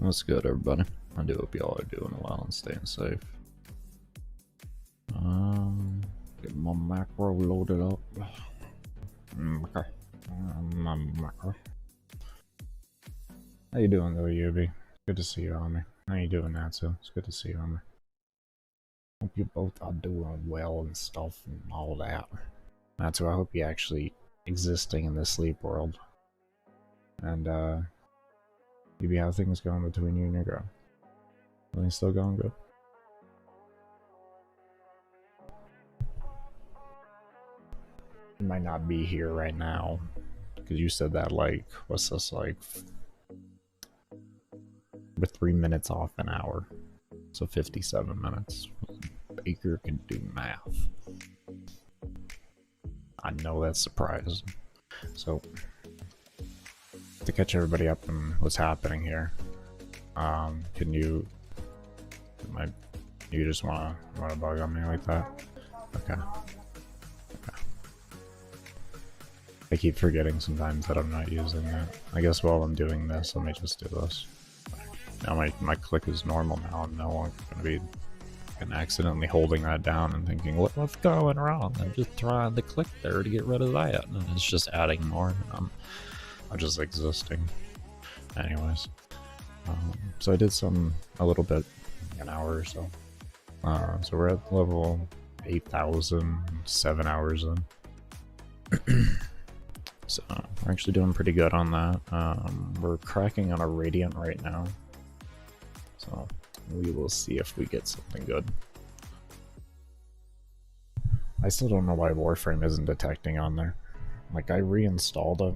What's good, everybody? I do hope y'all are doing well and staying safe. Get my macro loaded up. Okay. My macro. How you doing, though, Yubi? Good to see you, homie. How you doing, Natsu? It's good to see you, homie. Hope you both are doing well and stuff and all that. Natsu, I hope you're actually existing in the sleep world. And, Yubi, how things going between you and your girl? Everything still going good? You might not be here right now, because you said that, like, what's this, like, we're 3 minutes off an hour, so 57 minutes. Baker can do math. I know that's surprising. So, to catch everybody up on what's happening here, can you just wanna bug on me like that? Okay. I keep forgetting sometimes that I'm not using that. I guess while I'm doing this, let me just do this. Now my click is normal now. I'm no longer gonna be accidentally holding that down and thinking, what's going wrong? I'm just trying to click there to get rid of that, and it's just adding more. I'm just existing. Anyways, so I did a little bit, an hour or so. So we're at level 8,000, 7 hours in. So we're actually doing pretty good on that. We're cracking on a Radiant right now. So we will see if we get something good. I still don't know why Warframe isn't detecting on there. Like, I reinstalled it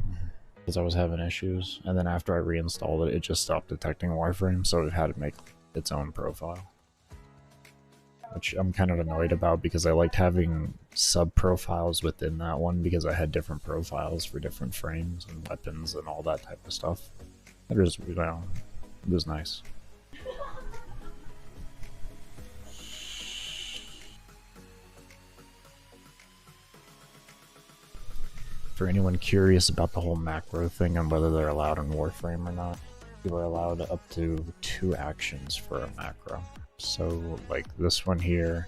because I was having issues, and then after I reinstalled it, it just stopped detecting Warframe, so it had to make its own profile. Which I'm kind of annoyed about because I liked having sub-profiles within that one because I had different profiles for different frames and weapons and all that type of stuff. It was, you know, it was nice. For anyone curious about the whole macro thing and whether they're allowed in Warframe or not, you are allowed up to 2 actions for a macro. So, like, this one here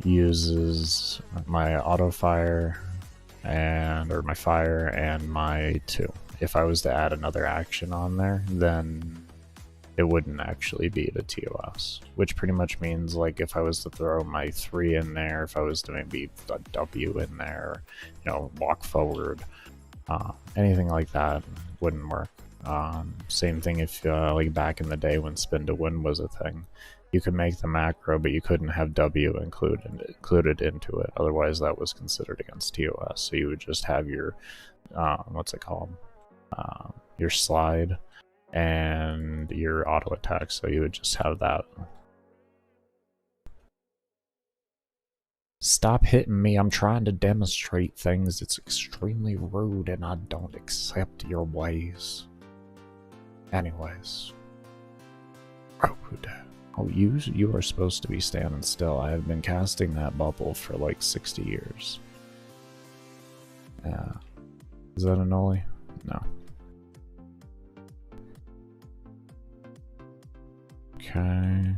uses my auto fire or my fire and my 2. If I was to add another action on there, then it wouldn't actually be the TOS, which pretty much means, like, if I was to throw my 3 in there, if I was to maybe a W in there, you know, walk forward, anything like that wouldn't work. Same thing if, like, back in the day when spin to win was a thing, you could make the macro, but you couldn't have W included into it. Otherwise, that was considered against TOS. So you would just have your, what's it called? Your slide and your auto attack. So you would just have that. Stop hitting me. I'm trying to demonstrate things. It's extremely rude and I don't accept your ways. Anyways. Oh, you are supposed to be standing still. I have been casting that bubble for like 60 years. Yeah. Is that a nully? No. Okay.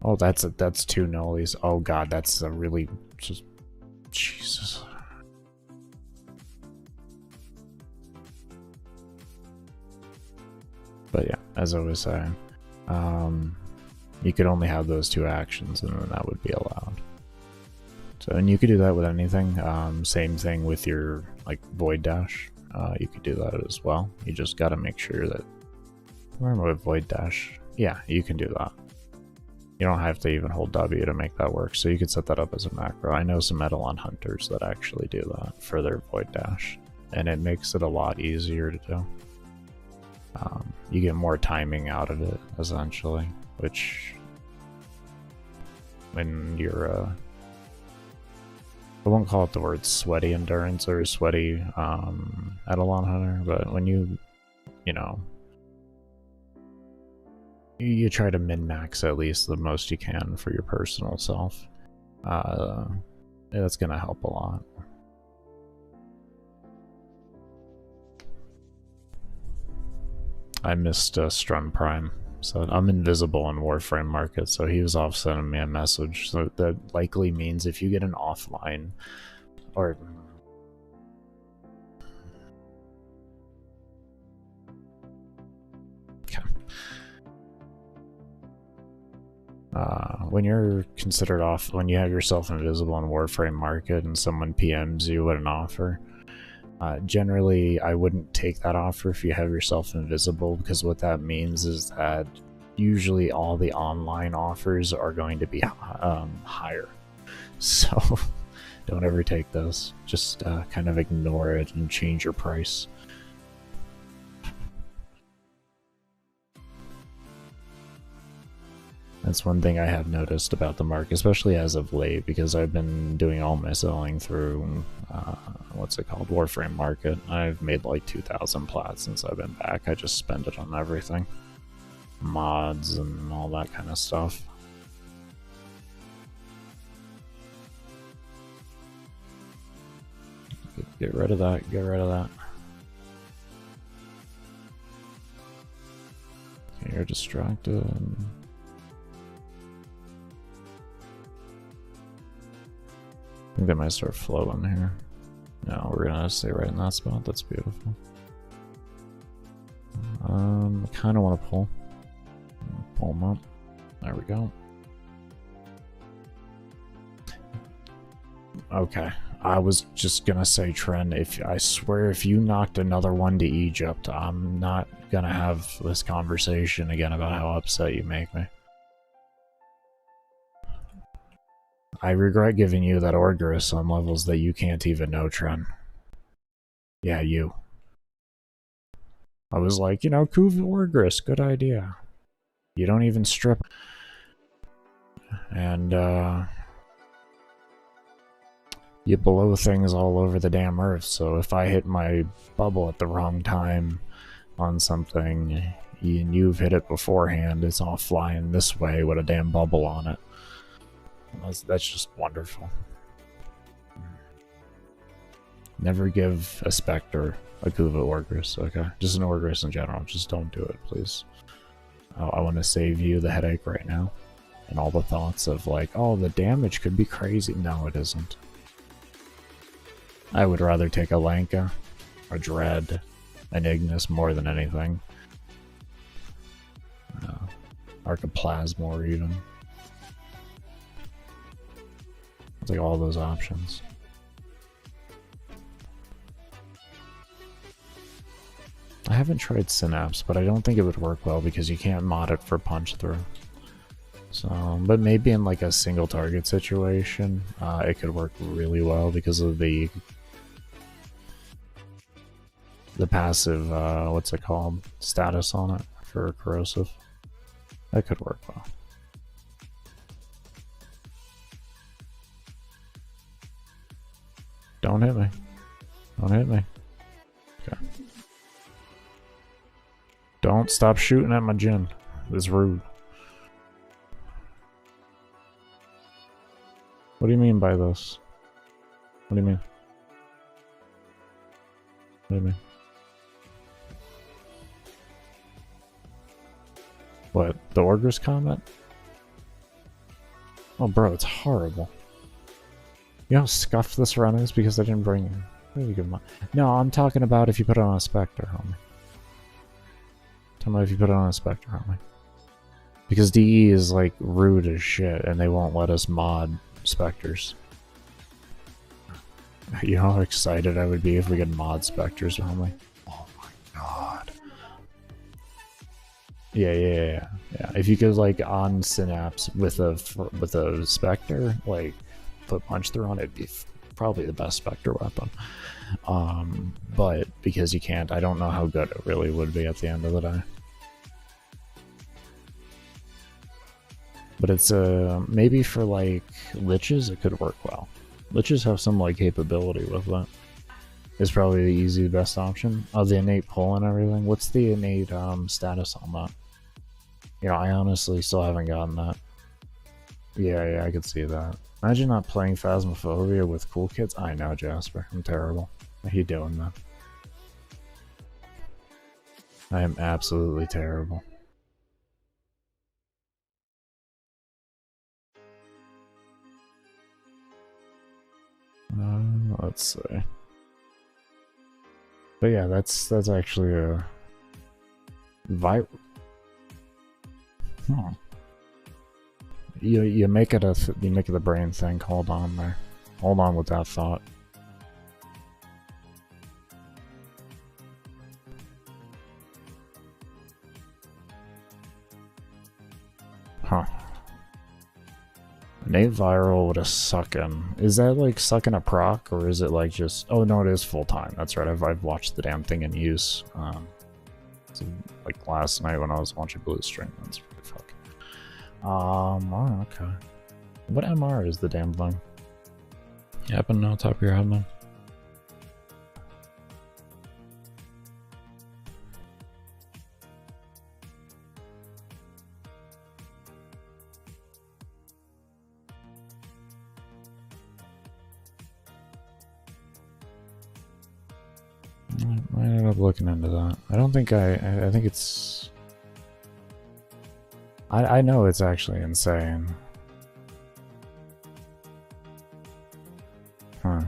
Oh, that's 2 nullies. Oh god, that's a really just Jesus. But yeah, as I was saying, you could only have those 2 actions and then that would be allowed. So, and you could do that with anything. Same thing with your, like, Void Dash. You could do that as well. You just gotta make sure that, where am I with Void Dash? Yeah, you can do that. You don't have to even hold W to make that work, so you could set that up as a macro. I know some Eidolon hunters that actually do that for their Void Dash, and it makes it a lot easier to do. You get more timing out of it, essentially, which, when you're, I won't call it the word sweaty endurance or sweaty Eidolon hunter, but when you know, you try to min-max at least the most you can for your personal self. That's gonna help a lot. I missed Strum Prime. So I'm invisible in Warframe Market, so he was off sending me a message. So that likely means if you get an offline, or okay. When you're considered off, when you have yourself invisible in Warframe Market and someone PMs you with an offer, generally I wouldn't take that offer if you have yourself invisible, because what that means is that usually all the online offers are going to be higher. So don't ever take those. Just kind of ignore it and change your price. That's one thing I have noticed about the market, especially as of late, because I've been doing all my selling through, what's it called, Warframe Market. I've made like 2,000 plats since I've been back. I just spend it on everything. Mods and all that kind of stuff. Get rid of that, get rid of that. Okay, you're distracted. I think they might start flowing here. No, we're gonna stay right in that spot. That's beautiful. I kind of want to pull them up. There we go. Okay, I was just gonna say, Tren, I swear if you knocked another one to Egypt, I'm not gonna have this conversation again about how upset you make me. I regret giving you that Orgris on levels that you can't even know, Tren. Yeah, you. I was like, you know, Kuv Orgris, good idea. You don't even strip. And, you blow things all over the damn earth, so if I hit my bubble at the wrong time on something, and you've hit it beforehand, it's all flying this way with a damn bubble on it. That's just wonderful. Never give a Spectre a Kuva Orgris, okay? Just an Orgris in general, just don't do it, please. I want to save you the headache right now. And all the thoughts of like, oh, the damage could be crazy. No, it isn't. I would rather take a Lanka, a Dread, an Ignis more than anything. Archiplasma even. It's like all those options. I haven't tried Synapse, but I don't think it would work well because you can't mod it for punch through. So, but maybe in like a single target situation, it could work really well because of the passive, what's it called, status on it for corrosive. That could work well. Don't hit me. Don't hit me. Okay. Don't stop shooting at my Jin. It's rude. What do you mean by this? What do you mean? What do you mean? What? The Orgris comment? Oh, bro, it's horrible. You know how scuffed this run is because I didn't bring it. Really good. No, I'm talking about if you put it on a Spectre, homie. Tell me if you put it on a Spectre, homie. Because DE is like rude as shit, and they won't let us mod Spectres. You know how excited I would be if we could mod Spectres, homie? Oh my god. Yeah. If you could like on Synapse with a Spectre, like put punch through on it, it'd be probably the best Spectre weapon. But because you can't, I don't know how good it really would be at the end of the day. But it's maybe for like Liches it could work well. Liches have some like capability with that. It's probably the easy best option. Oh, the innate pull and everything. What's the innate status on that? You know, I honestly still haven't gotten that. Yeah, I could see that. Imagine not playing Phasmophobia with cool kids. I know, Jasper. I'm terrible. How you doing, man? I am absolutely terrible. Let's see. But yeah, that's actually a viral. You make it you make it the brain think. Hold on there. Hold on with that thought. Huh. Nate viral with a sucking. Is that like sucking a proc, or is it like just? Oh no, it is full time. That's right. I've watched the damn thing in use. So, like last night when I was watching Blue String. That's pretty fucking. Oh, okay. What MR is the damn thing? You happen to know top of your head, man? I ended up looking into that. I don't think I think it's... I know it's actually insane. Huh.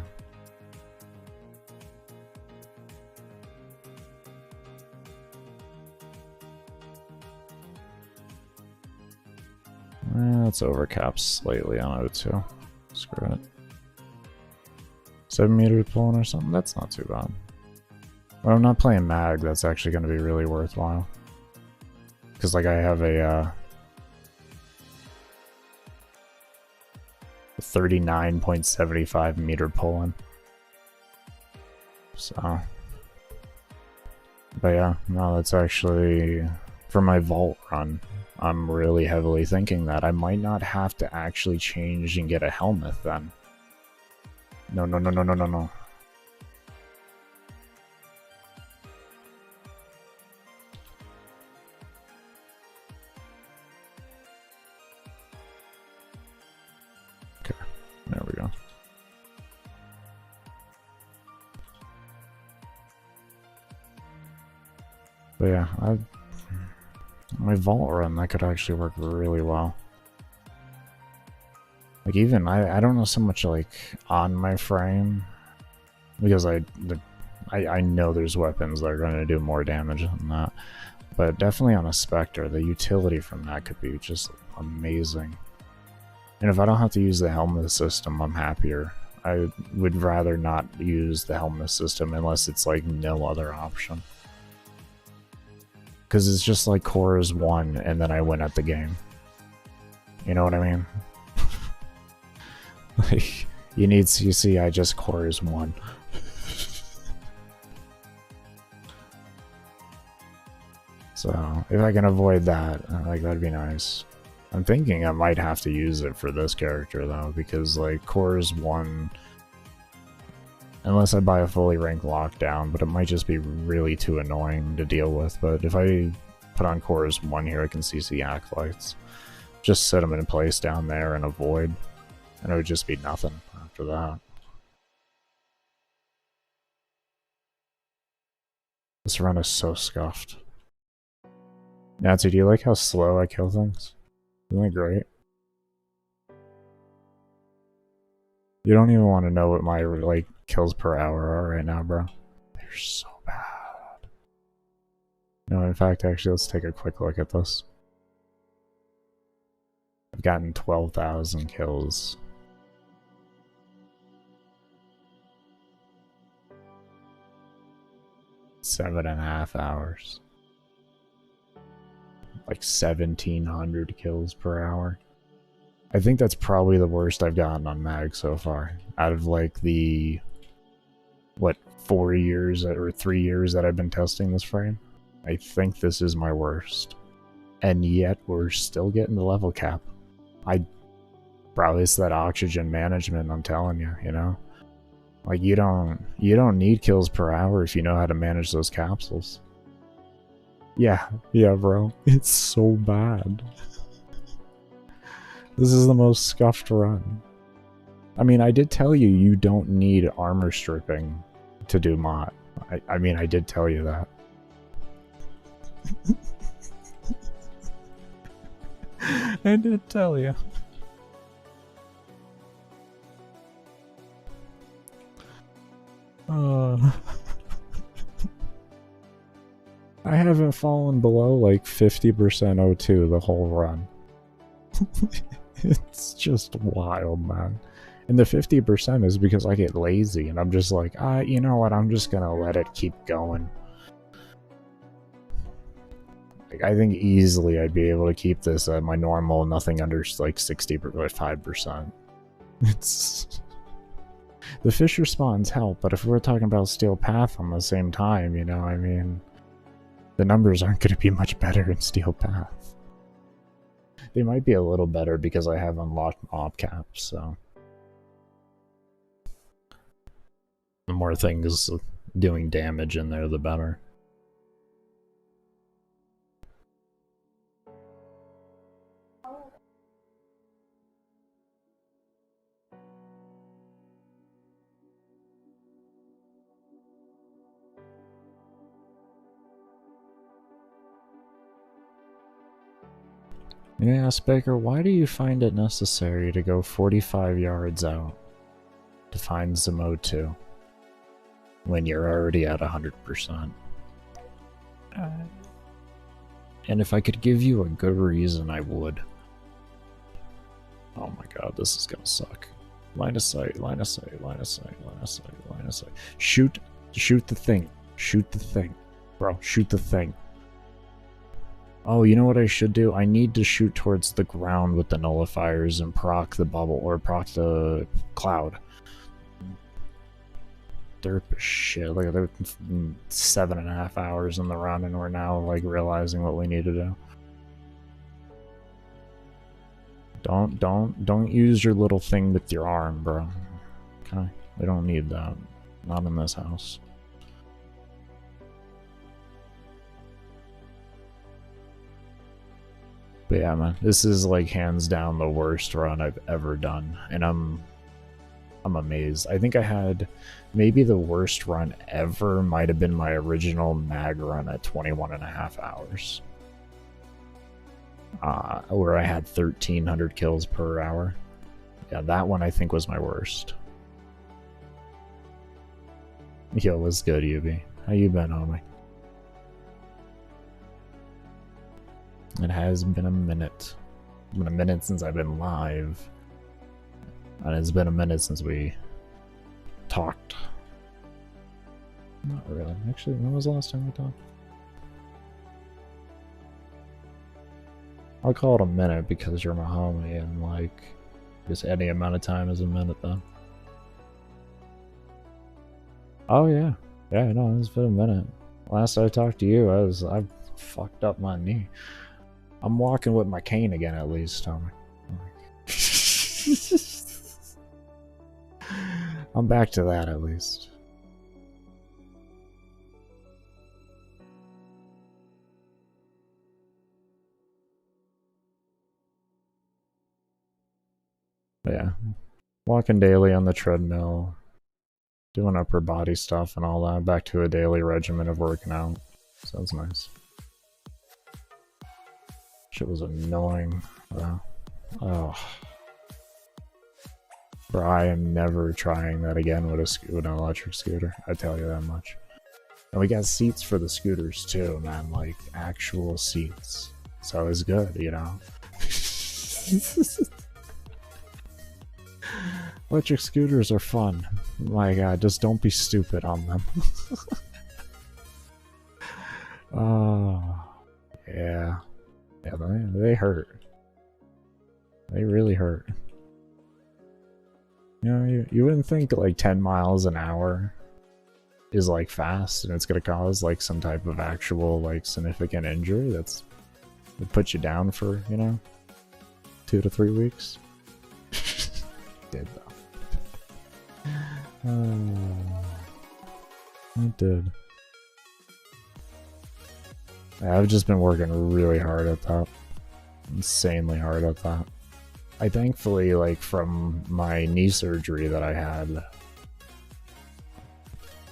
Let's overcap slightly on O2. Screw it. 7 meter pulling or something? That's not too bad. When I'm not playing mag, that's actually going to be really worthwhile. Because, like, I have a 39.75 meter pulling. So. But yeah, no, that's actually... For my vault run, I'm really heavily thinking that I might not have to actually change and get a helmet then. No. Okay, there we go. But yeah, my vault run, that could actually work really well. Like even, I don't know so much like on my frame, because I know there's weapons that are going to do more damage than that. But definitely on a Spectre, the utility from that could be just amazing. And if I don't have to use the helmet system, I'm happier. I would rather not use the helmet system unless it's like no other option. Because it's just like cores 1 and then I win at the game. You know what I mean? Like, you need CC, I just cores 1. So, if I can avoid that, like, that'd be nice. I'm thinking I might have to use it for this character, though, because, like, cores 1... Unless I buy a fully ranked lockdown, but it might just be really too annoying to deal with. But if I put on cores 1 here, I can CC Acolytes. Just set them in place down there and avoid. And it would just be nothing after that. This run is so scuffed. Nazi, do you like how slow I kill things? Isn't it great? You don't even want to know what my, like, kills per hour are right now, bro. They're so bad. No, in fact, actually, let's take a quick look at this. I've gotten 12,000 kills. 7.5 hours. Like 1,700 kills per hour. I think that's probably the worst I've gotten on mag so far. Out of like the, what, 4 years or 3 years that I've been testing this frame, I think this is my worst. And yet we're still getting the level cap. Probably it's that oxygen management, I'm telling you, you know? Like you don't need kills per hour if you know how to manage those capsules. Yeah, bro. It's so bad. This is the most scuffed run. I mean, I did tell you you don't need armor stripping to do mod. I mean, I did tell you that. I did tell you. I haven't fallen below like 50% O2 the whole run. It's just wild, man. And the 50% is because I get lazy and I'm just like, you know what, I'm just gonna let it keep going. Like, I think easily I'd be able to keep this at my normal, nothing under like 65%. It's... The Fissure spawns help, but if we're talking about Steel Path on the same time, you know, I mean, the numbers aren't going to be much better in Steel Path. They might be a little better because I have unlocked mob caps, so... The more things doing damage in there, the better. Yeah, Baker, why do you find it necessary to go 45 yards out to find some O2 when you're already at 100%? And if I could give you a good reason, I would. Oh my god, this is gonna suck. Line of sight, line of sight, line of sight, line of sight, line of sight. Shoot the thing. Shoot the thing. Bro, shoot the thing. Oh, you know what I should do? I need to shoot towards the ground with the nullifiers and proc the bubble, or proc the cloud. Derp shit, look at that, 7.5 hours in the run and we're now like realizing what we need to do. Don't use your little thing with your arm, bro. Okay? We don't need that. Not in this house. But yeah, man, this is like hands down the worst run I've ever done, and I'm amazed. I think I had maybe the worst run ever might have been my original mag run at 21.5 hours. Where I had 1,300 kills per hour. Yeah, that one I think was my worst. Yo, what's good, Yubi? How you been, homie? It has been a minute. It's been a minute since I've been live. And it's been a minute since we talked. Not really. Actually, when was the last time we talked? I'll call it a minute because you're my homie, and like, just any amount of time is a minute then. Oh yeah. Yeah, no, it's been a minute. Last I talked to you, I fucked up my knee. I'm walking with my cane again at least, homie. I'm back to that at least. But yeah, walking daily on the treadmill, doing upper body stuff and all that, back to a daily regimen of working out. Sounds nice. Shit was annoying. Oh. Bro, I am never trying that again with an electric scooter. I tell you that much. And we got seats for the scooters too, man. Like, actual seats. So it's good, you know? Electric scooters are fun. My god, just don't be stupid on them. Oh, yeah. Yeah, they hurt. They really hurt. You know, you wouldn't think like 10 miles an hour is like fast and it's gonna cause like some type of actual like significant injury that's would put you down for, you know, 2 to 3 weeks. Did though. It did. I've just been working really hard at that. Insanely hard at that. I thankfully, like, from my knee surgery that I had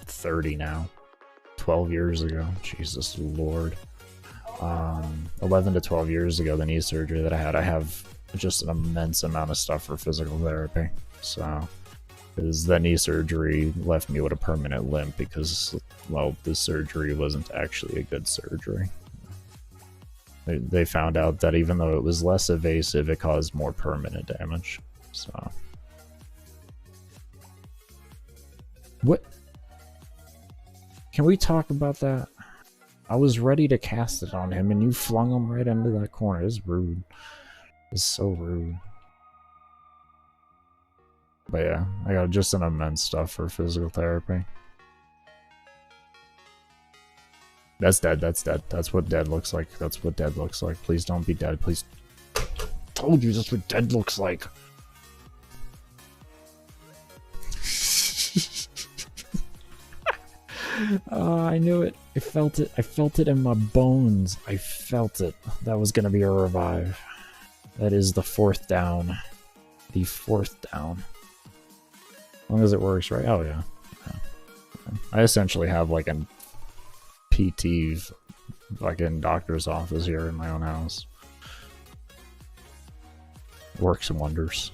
30 now, 12 years ago, Jesus Lord. 11 to 12 years ago, the knee surgery that I have just an immense amount of stuff for physical therapy. So, because that knee surgery left me with a permanent limp because, well, the surgery wasn't actually a good surgery. They found out that even though it was less evasive, it caused more permanent damage. So, what? Can we talk about that? I was ready to cast it on him, and you flung him right into that corner. It's rude. It's so rude. But yeah, I got just an immense stuff for physical therapy. That's dead, that's dead. That's what dead looks like. That's what dead looks like. Please don't be dead, please. Told you that's what dead looks like. Oh, I knew it. I felt it. I felt it in my bones. I felt it. That was gonna be a revive. That is the 4th down. The 4th down. As long as it works, right? Oh, yeah. I essentially have like a PT fucking doctor's office here in my own house. Works wonders.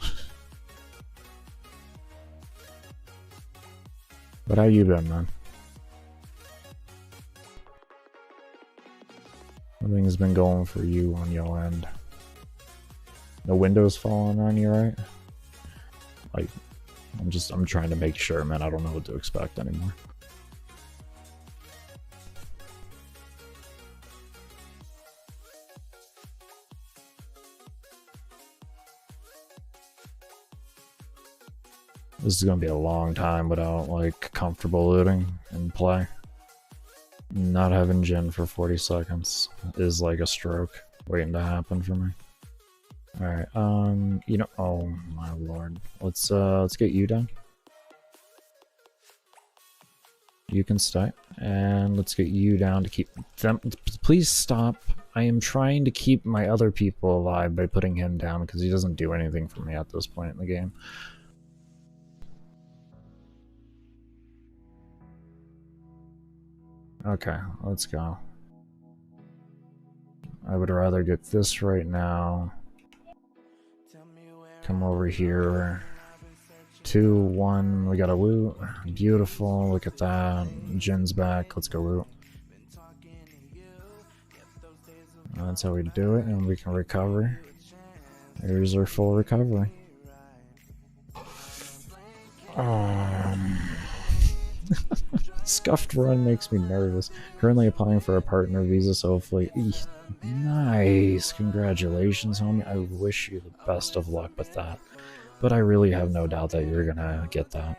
But how you been, man? Everything's been going for you on your end. The window's falling on you, right? Like, I'm trying to make sure, man. I don't know what to expect anymore. This is gonna be a long time without, like, comfortable looting and play. Not having Jin for 40 seconds is like a stroke waiting to happen for me. Alright, you know, oh my lord. Let's get you done. You can stay. And let's get you down to keep them. Please stop. I am trying to keep my other people alive by putting him down because he doesn't do anything for me at this point in the game. Okay, let's go. I would rather get this right now. Come over here. 2, 1, we got a loot. Beautiful, look at that. Jin's back, let's go loot. That's how we do it, and we can recover. Here's our full recovery. Scuffed run makes me nervous. Currently applying for a partner visa, so hopefully... Nice! Congratulations, homie. I wish you the best of luck with that. But I really have no doubt that you're gonna get that.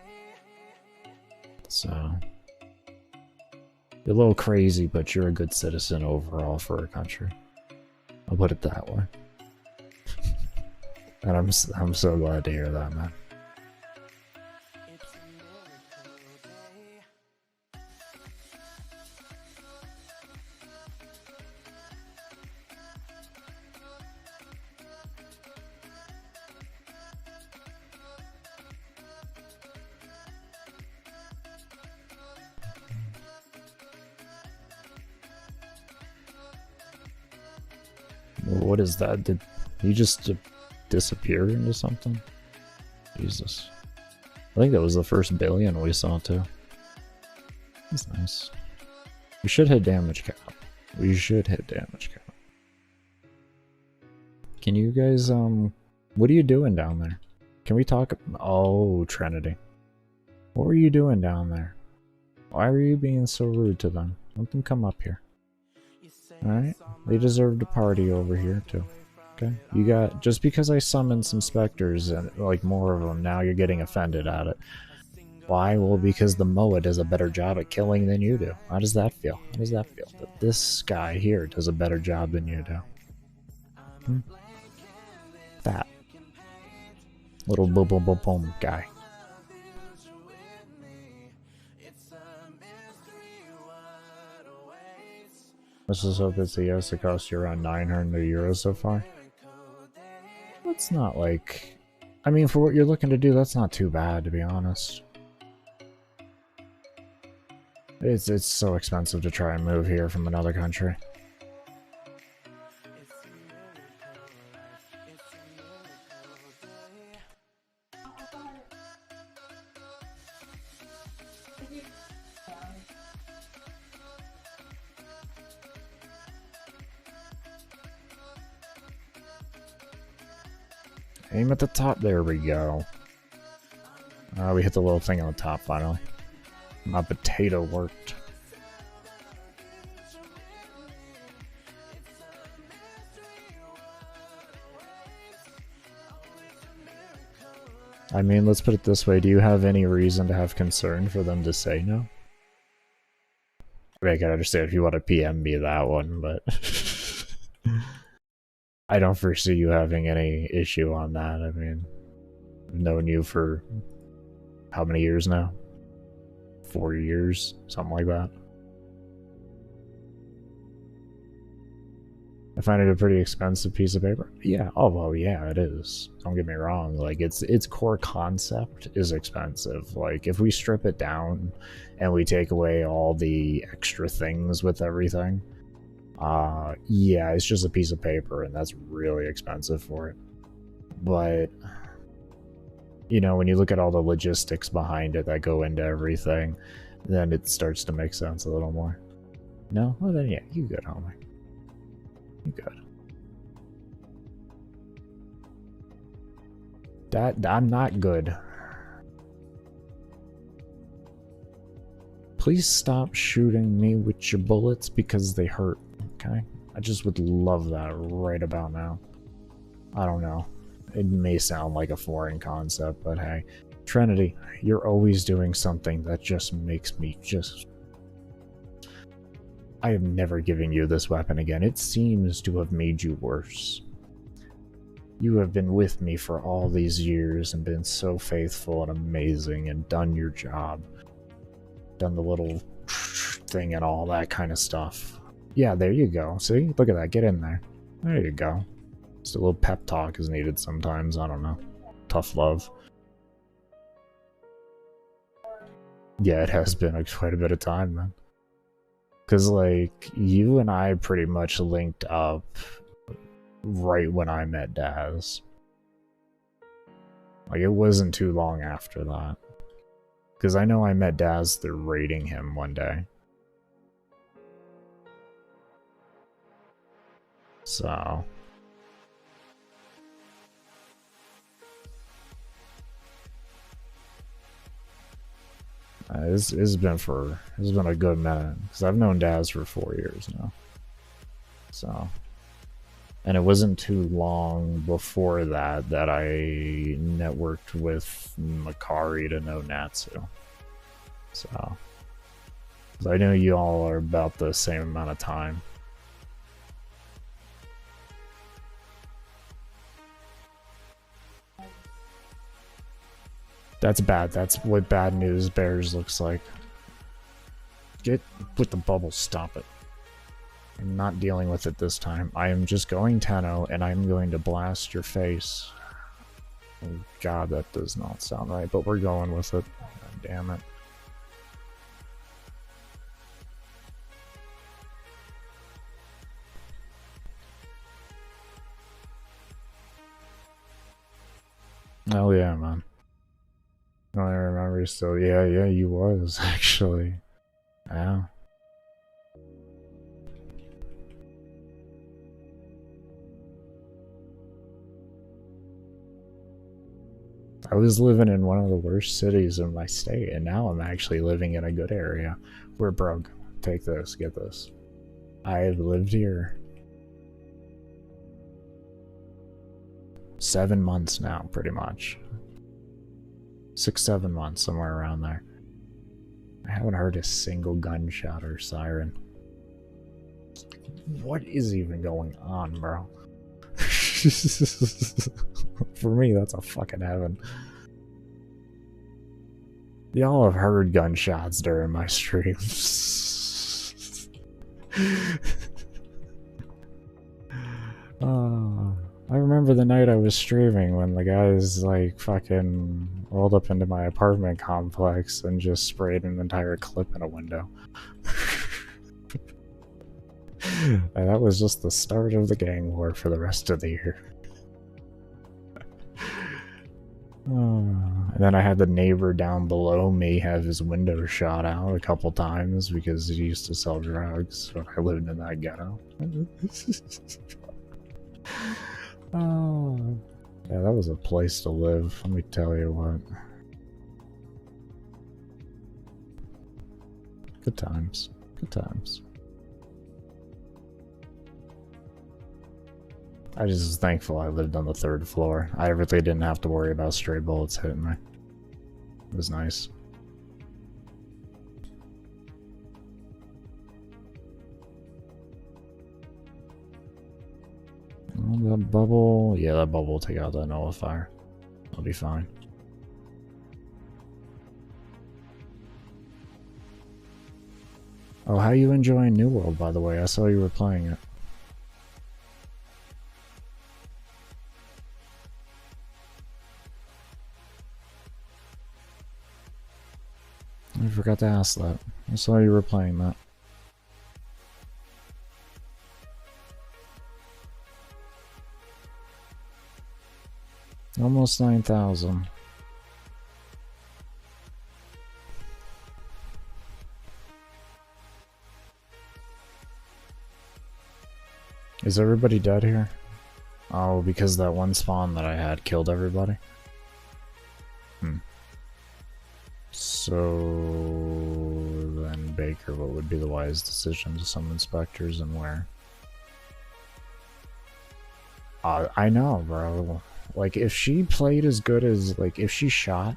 So... You're a little crazy, but you're a good citizen overall for our country. I'll put it that way. And I'm so glad to hear that, man. What is that? Did he just disappear into something? Jesus. I think that was the first billion we saw too. That's nice. We should hit damage cap. We should hit damage cap. Can you guys, what are you doing down there? Can we talk? Oh, Trinity. What were you doing down there? Why were you being so rude to them? Let them come up here. Alright, they deserve to party over here too. Okay, you got, just because I summoned some specters and like more of them, now you're getting offended at it. Why? Well, because the Moa does a better job at killing than you do. How does that feel? How does that feel? That this guy here does a better job than you do. Hmm? That little boom boom boom boom guy. Let's just hope it's a yes. It costs you around 900 euros so far. That's not like... I mean, for what you're looking to do, that's not too bad, to be honest. It's so expensive to try and move here from another country. Aim at the top. There we go. We hit the little thing on the top finally. My potato worked. I mean, let's put it this way. Do you have any reason to have concern for them to say no? I mean, I can understand if you want to PM me that one, but I don't foresee you having any issue on that. I mean, I've known you for how many years now? 4 years, something like that. I find it a pretty expensive piece of paper. Yeah, oh well, yeah, it is. Don't get me wrong. Like its core concept is expensive. Like if we strip it down and we take away all the extra things with everything, yeah, it's just a piece of paper, and that's really expensive for it. But you know, when you look at all the logistics behind it that go into everything, then it starts to make sense a little more. No? Well then yeah, you good, homie. You good. I'm not good. Please stop shooting me with your bullets because they hurt, okay? I just would love that right about now. I don't know. It may sound like a foreign concept, but hey. Trinity, you're always doing something that just makes me just... I am never giving you this weapon again. It seems to have made you worse. You have been with me for all these years and been so faithful and amazing and done your job. Done the little thing and all that kind of stuff. Yeah, there you go. See? Look at that. Get in there. There you go. Just a little pep talk is needed sometimes. I don't know. Tough love. Yeah, it has been quite a bit of time, man. Because, like, you and I pretty much linked up right when I met Daz. Like, it wasn't too long after that. Because I know I met Daz through raiding him one day. So... It's been a good minute, because I've known Daz for 4 years now. So, and it wasn't too long before that that I networked with Makari to know Natsu. So I know you all are about the same amount of time. That's bad. That's what bad news bears looks like. Get with the bubble. Stop it. I'm not dealing with it this time. I am just going Tenno, and I'm going to blast your face. Oh god, that does not sound right, but we're going with it. God damn it. Oh yeah, man. I remember still. Yeah, you was, actually. Yeah. I was living in one of the worst cities in my state, and now I'm actually living in a good area. We're broke. Take this, get this. I've lived here 7 months now, pretty much. 6-7 months, somewhere around there. I haven't heard a single gunshot or siren. What is even going on, bro? For me, that's a fucking heaven. Y'all have heard gunshots during my streams. I remember the night I was streaming when the guys like fucking rolled up into my apartment complex and just sprayed an entire clip in a window. And that was just the start of the gang war for the rest of the year. And then I had the neighbor down below me have his window shot out a couple times because he used to sell drugs when I lived in that ghetto. Yeah, that was a place to live, let me tell you what. Good times. Good times. I just was thankful I lived on the 3rd floor. I really didn't have to worry about stray bullets hitting me. It was nice. That bubble... Yeah, that bubble will take out that nullifier. I'll be fine. Oh, how you enjoying New World, by the way? I saw you were playing it. I forgot to ask that. I saw you were playing that. Almost 9,000. Is everybody dead here? Oh, because that one spawn that I had killed everybody? So then, Baker, what would be the wise decision to summon specters and where? I know, bro. Like, if she played as good as, like, if she shot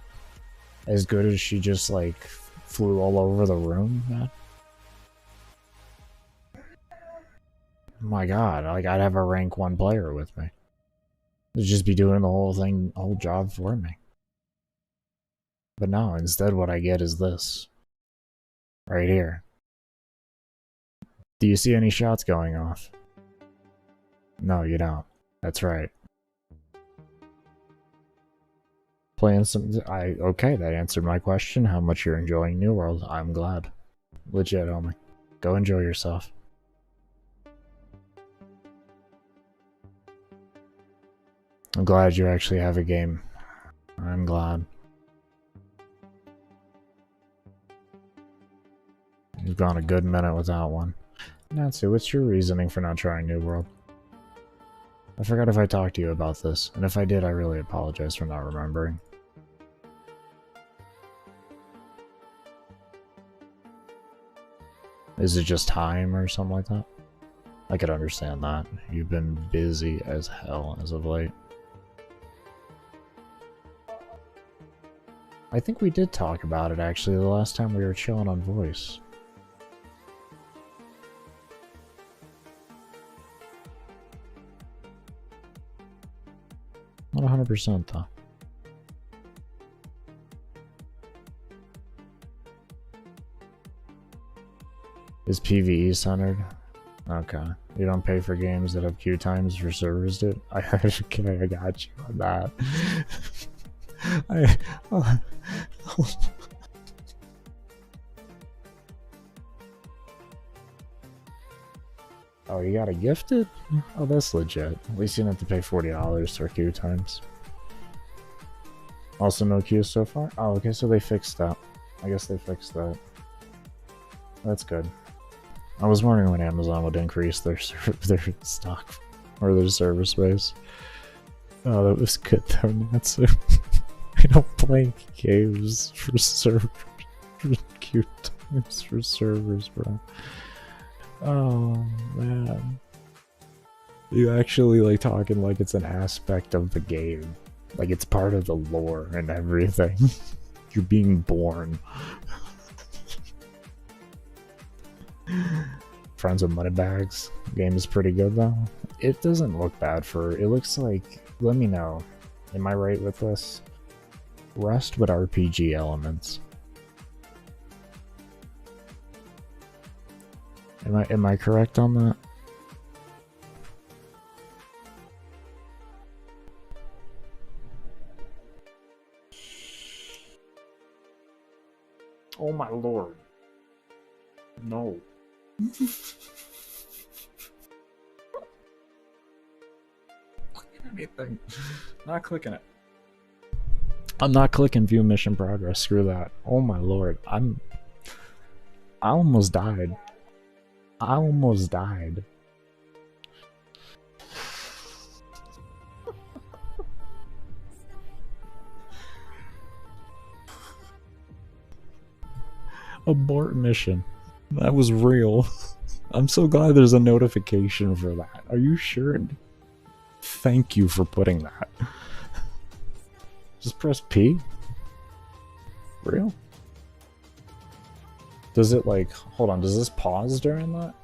as good as she just, like, flew all over the room, man. My god, like, I'd have a rank 1 player with me. They'd just be doing the whole thing, whole job for me. But no, instead what I get is this. Right here. Do you see any shots going off? No, you don't. That's right. Playing some... Okay, that answered my question. How much you're enjoying New World. I'm glad. Legit, homie. Go enjoy yourself. I'm glad you actually have a game. I'm glad. You've gone a good minute without one. Natsu, what's your reasoning for not trying New World? I forgot if I talked to you about this, and if I did, I really apologize for not remembering. Is it just time or something like that? I could understand that. You've been busy as hell as of late. I think we did talk about it actually the last time we were chilling on voice. Not 100% though. Is PvE centered? Okay. You don't pay for games that have queue times for servers, dude? Okay, I got you on that. Oh, you got it gifted? Oh, that's legit. At least you don't have to pay $40 for queue times. Also no queues so far? Oh, okay, so they fixed that. I guess they fixed that. That's good. I was wondering when Amazon would increase their stock or their server space. Oh, that was good though, Natsu. I don't play games for servers, for queue times for servers, bro. Oh, man. You actually like talking like it's an aspect of the game. Like it's part of the lore and everything. You're being born. Friends with Moneybags. Game is pretty good though. It doesn't look bad for... It looks like... Let me know. Am I right with this? Rust with RPG elements. Am I correct on that? Oh my lord. No. Anything. Not clicking it. I'm not clicking view mission progress. Screw that. Oh my lord. I almost died. I almost died. Abort mission. That was real. I'm so glad there's a notification for that. Are you sure? Thank you for putting that. Just press P? Real? Does it like... Hold on, does this pause during that?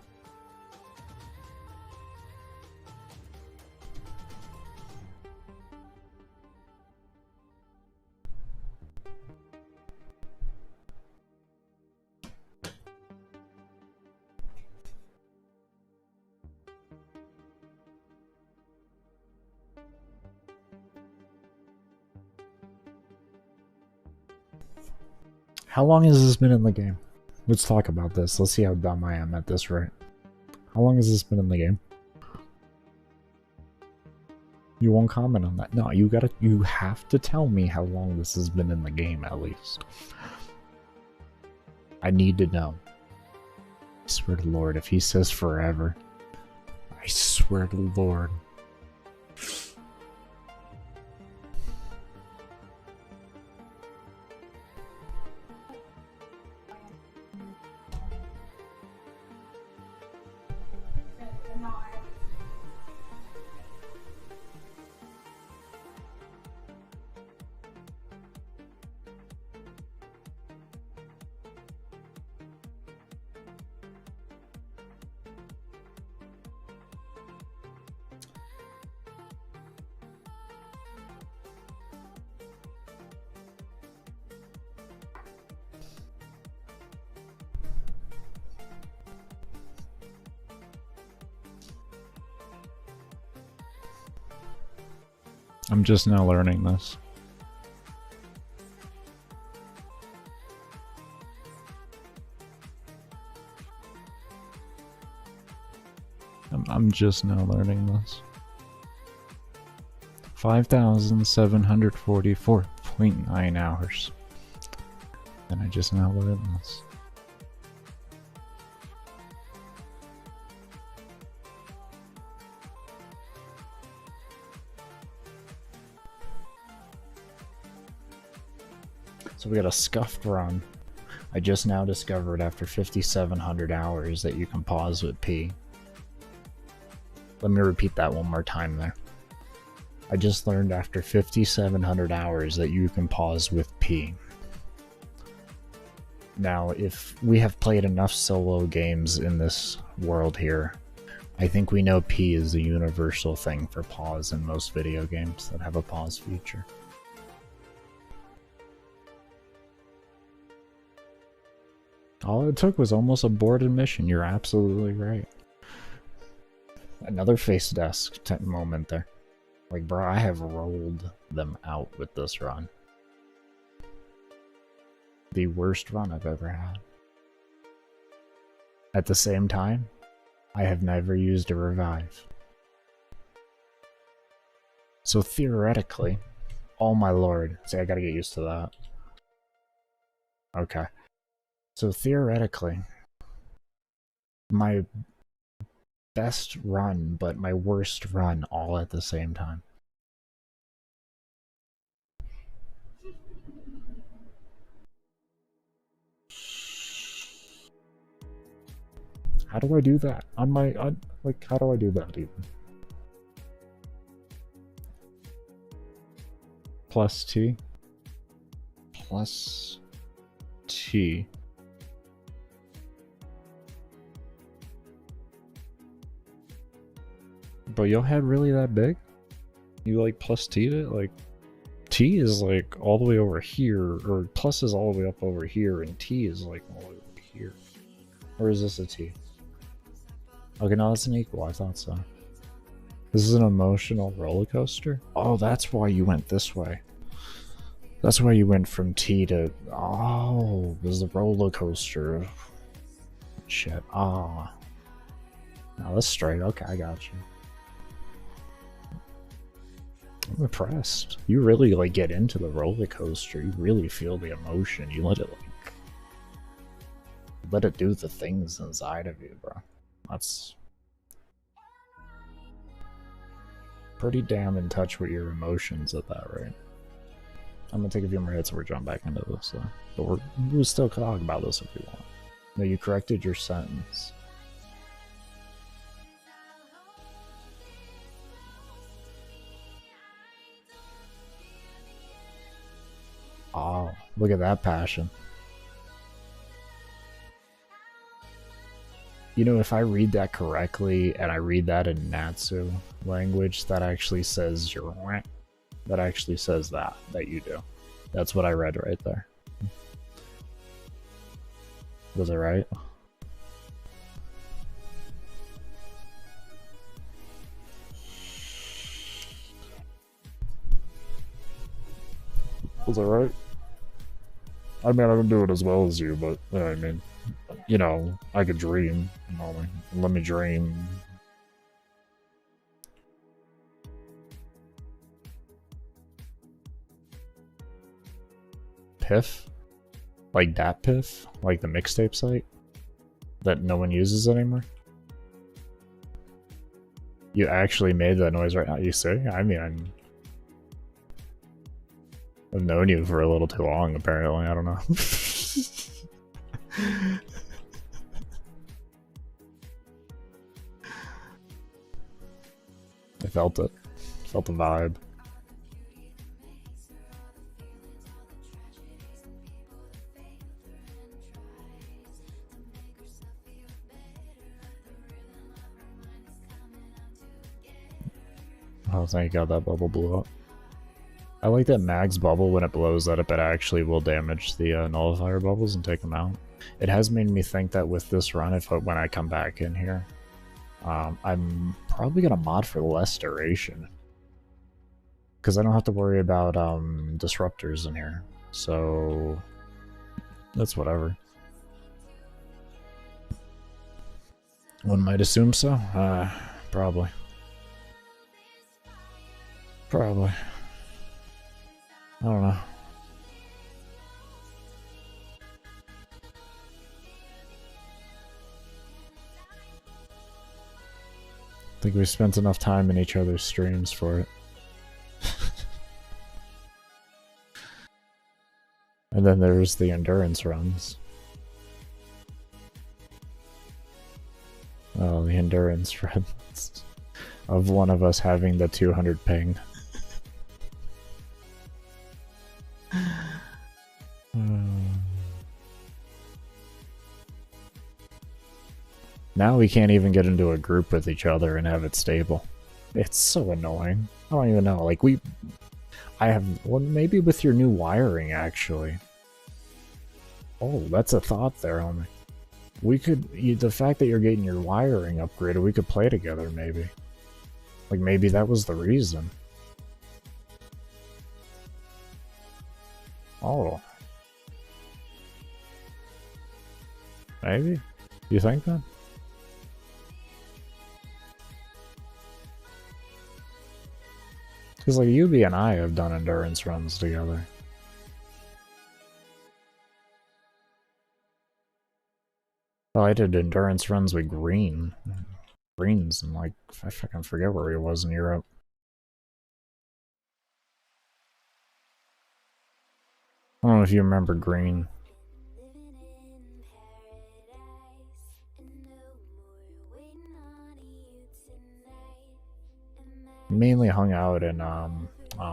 How long has this been in the game? Let's talk about this. Let's see how dumb I am at this rate. How long has this been in the game? You won't comment on that. No, you have to tell me how long this has been in the game at least. I need to know. I swear to Lord, if he says forever. I swear to Lord. I'm just now learning this. I'm just now learning this. 5,744.9 hours. And I just now learned this. So we got a scuffed run. I just now discovered after 5,700 hours that you can pause with P. Let me repeat that one more time there. I just learned after 5,700 hours that you can pause with P. Now, if we have played enough solo games in this world here, I think we know P is the universal thing for pause in most video games that have a pause feature. All it took was almost a boarded mission. You're absolutely right. Another face desk moment there. Like, bro, I have rolled them out with this run. The worst run I've ever had. At the same time, I have never used a revive. So theoretically, oh my lord. See, I gotta get used to that. Okay. So theoretically, my best run, but my worst run all at the same time. How do I do that? Like, how do I do that even? Plus T? Plus T. But your head really that big? You like plus T'd it? Like, T is like all the way over here, or plus is all the way up over here, and T is like all the way over here. Or is this a T? Okay, no, that's an equal. I thought so. This is an emotional roller coaster? Oh, that's why you went this way. That's why you went from T to... Oh, there's the roller coaster. Shit. Ah. Oh. No, that's straight. Okay, I got you. I'm impressed. You really like get into the roller coaster. You really feel the emotion. You let it like... Let it do the things inside of you, bro. That's... pretty damn in touch with your emotions at that rate. I'm gonna take a few more hits and we're jump back into this. But we'll still talk about this if we want. No, you corrected your sentence. Oh, look at that passion. You know, if I read that correctly and I read that in Natsu language, that actually says you're right. That actually says that you do. That's what I read right there. Was it right? Was it right? I mean, I don't do it as well as you, but I mean, you know, I could dream. You know, like, let me dream. Piff? Like that Piff? Like the mixtape site? That no one uses anymore? You actually made that noise right now, you see? I mean, I've known you for a little too long, apparently. I don't know. I felt it. Felt the vibe. Oh, thank God that bubble blew up. I like that Mag's bubble, when it blows up, it actually will damage the nullifier bubbles and take them out. It has made me think that with this run, when I come back in here, I'm probably going to mod for less duration. Because I don't have to worry about disruptors in here. So that's whatever. One might assume so. Probably. Probably. I don't know. I think we spent enough time in each other's streams for it. And then there's the endurance runs. Oh, the endurance runs. Of one of us having the 200 ping. Now we can't even get into a group with each other and have it stable. It's so annoying. I don't even know. Like, well, maybe with your new wiring, actually. Oh, that's a thought there, homie. We could, the fact that you're getting your wiring upgraded, we could play together, maybe. Like, maybe that was the reason. Oh. Maybe? You think that? Because, like, Yubi and I have done endurance runs together. Well, I did endurance runs with Green's, and, like, I fucking forget where he was in Europe. I don't know if you remember Green. Mainly hung out in,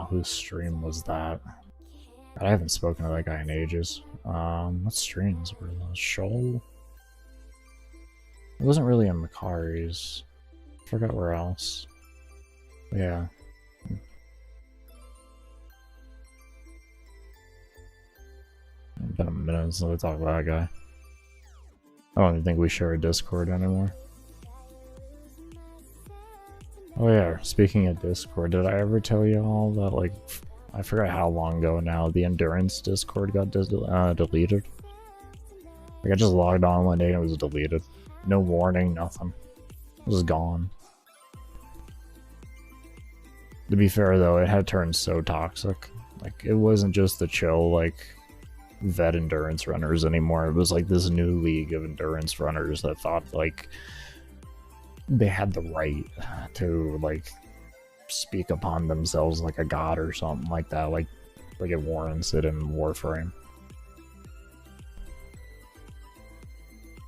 whose stream was that? God, I haven't spoken to that guy in ages. What streams were those? Shoal? It wasn't really in Makari's. I forgot where else. Yeah. It's been a minute since I talked about that guy. I don't even think we share a Discord anymore. Oh yeah, speaking of Discord, did I ever tell you all that, like, I forgot how long ago now, the Endurance Discord got deleted? Like, I just logged on one day and it was deleted. No warning, nothing. It was gone. To be fair though, it had turned so toxic. Like, it wasn't just the chill, like, vet endurance runners anymore. It was like this new league of endurance runners that thought, like, they had the right to, like, speak upon themselves like a god or something like that. Like like it warrants it in Warframe.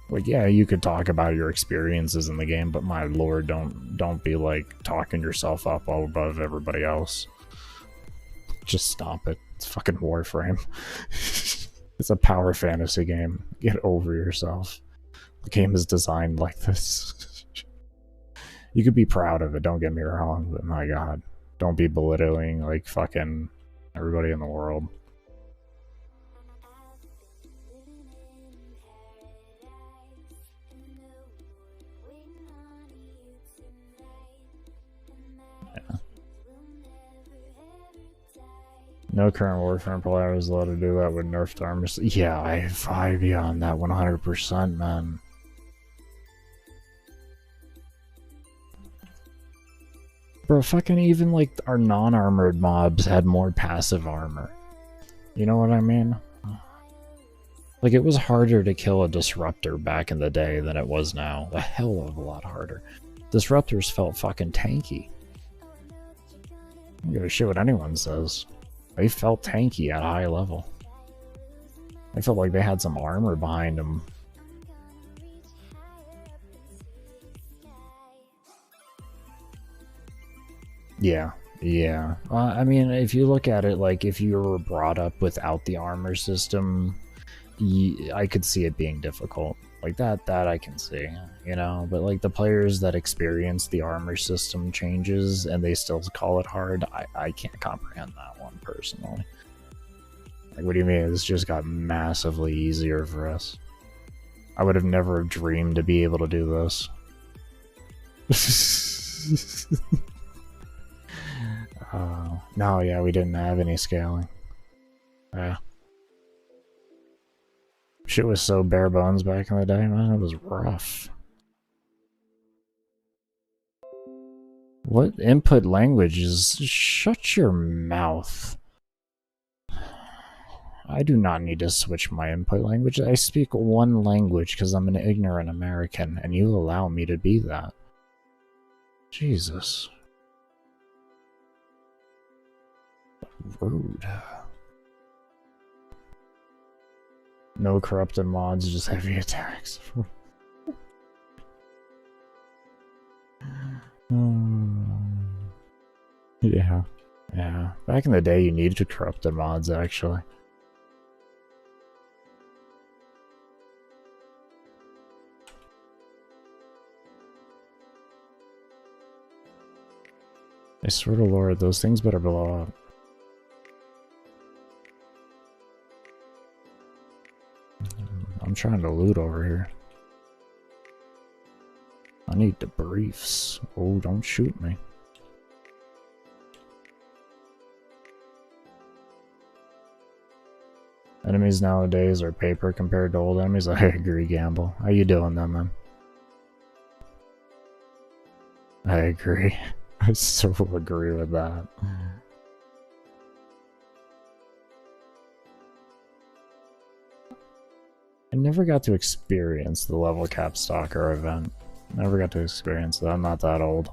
Like, yeah, you could talk about your experiences in the game, but my lord, don't be like talking yourself up all above everybody else. Just stop it. It's fucking Warframe. It's a power fantasy game. Get over yourself. The game is designed like this. You could be proud of it, don't get me wrong, but my god, don't be belittling like fucking everybody in the world. No current Warframe player is allowed to do that with nerfed armor. Yeah, I vibe you on that 100%, man. Bro, fucking even like our non-armored mobs had more passive armor. You know what I mean? Like, it was harder to kill a disruptor back in the day than it was now. A hell of a lot harder. Disruptors felt fucking tanky. I don't give a shit what anyone says. They felt tanky at a high level. I felt like they had some armor behind them. Yeah, yeah. I mean, if you look at it, like, if you were brought up without the armor system, I could see it being difficult. Like, that I can see, you know? But, like, the players that experience the armor system changes and they still call it hard, I can't comprehend that one, personally. Like, what do you mean? This just got massively easier for us. I would have never dreamed to be able to do this. No, yeah, we didn't have any scaling. Yeah. Shit was so bare bones back in the day, man. It was rough. What input languages? Shut your mouth. I do not need to switch my input language. I speak one language because I'm an ignorant American, and you allow me to be that. Jesus. Rude. No corrupted mods, just heavy attacks. Yeah. Yeah. Back in the day, you needed corrupted mods, actually. I swear to Lord, those things better blow up. I'm trying to loot over here. I need debriefs. Oh, don't shoot me. Enemies nowadays are paper compared to old enemies. I agree, Gamble. How you doing then, man? I agree. I so agree with that. I never got to experience the level cap stalker event. Never got to experience that. I'm not that old.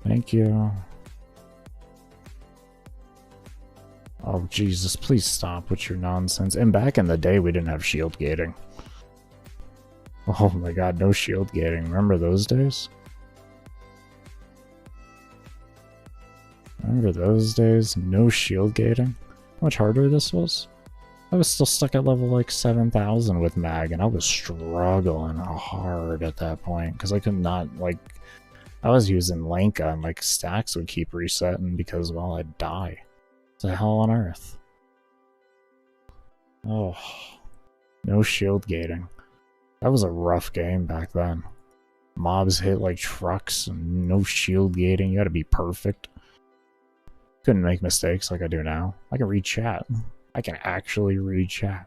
Thank you. Oh, Jesus, please stop with your nonsense. And back in the day, we didn't have shield gating. Oh my god, no shield gating. Remember those days? Remember those days? No shield gating? How much harder this was? I was still stuck at level like 7,000 with mag, and I was struggling hard at that point, because I could not, like, I was using Lanka, and like stacks would keep resetting because, well, I'd die. What the hell on earth? Oh, no shield gating. That was a rough game back then. Mobs hit like trucks, and no shield gating, you gotta be perfect. Couldn't make mistakes like I do now. I can read chat. I can actually read chat.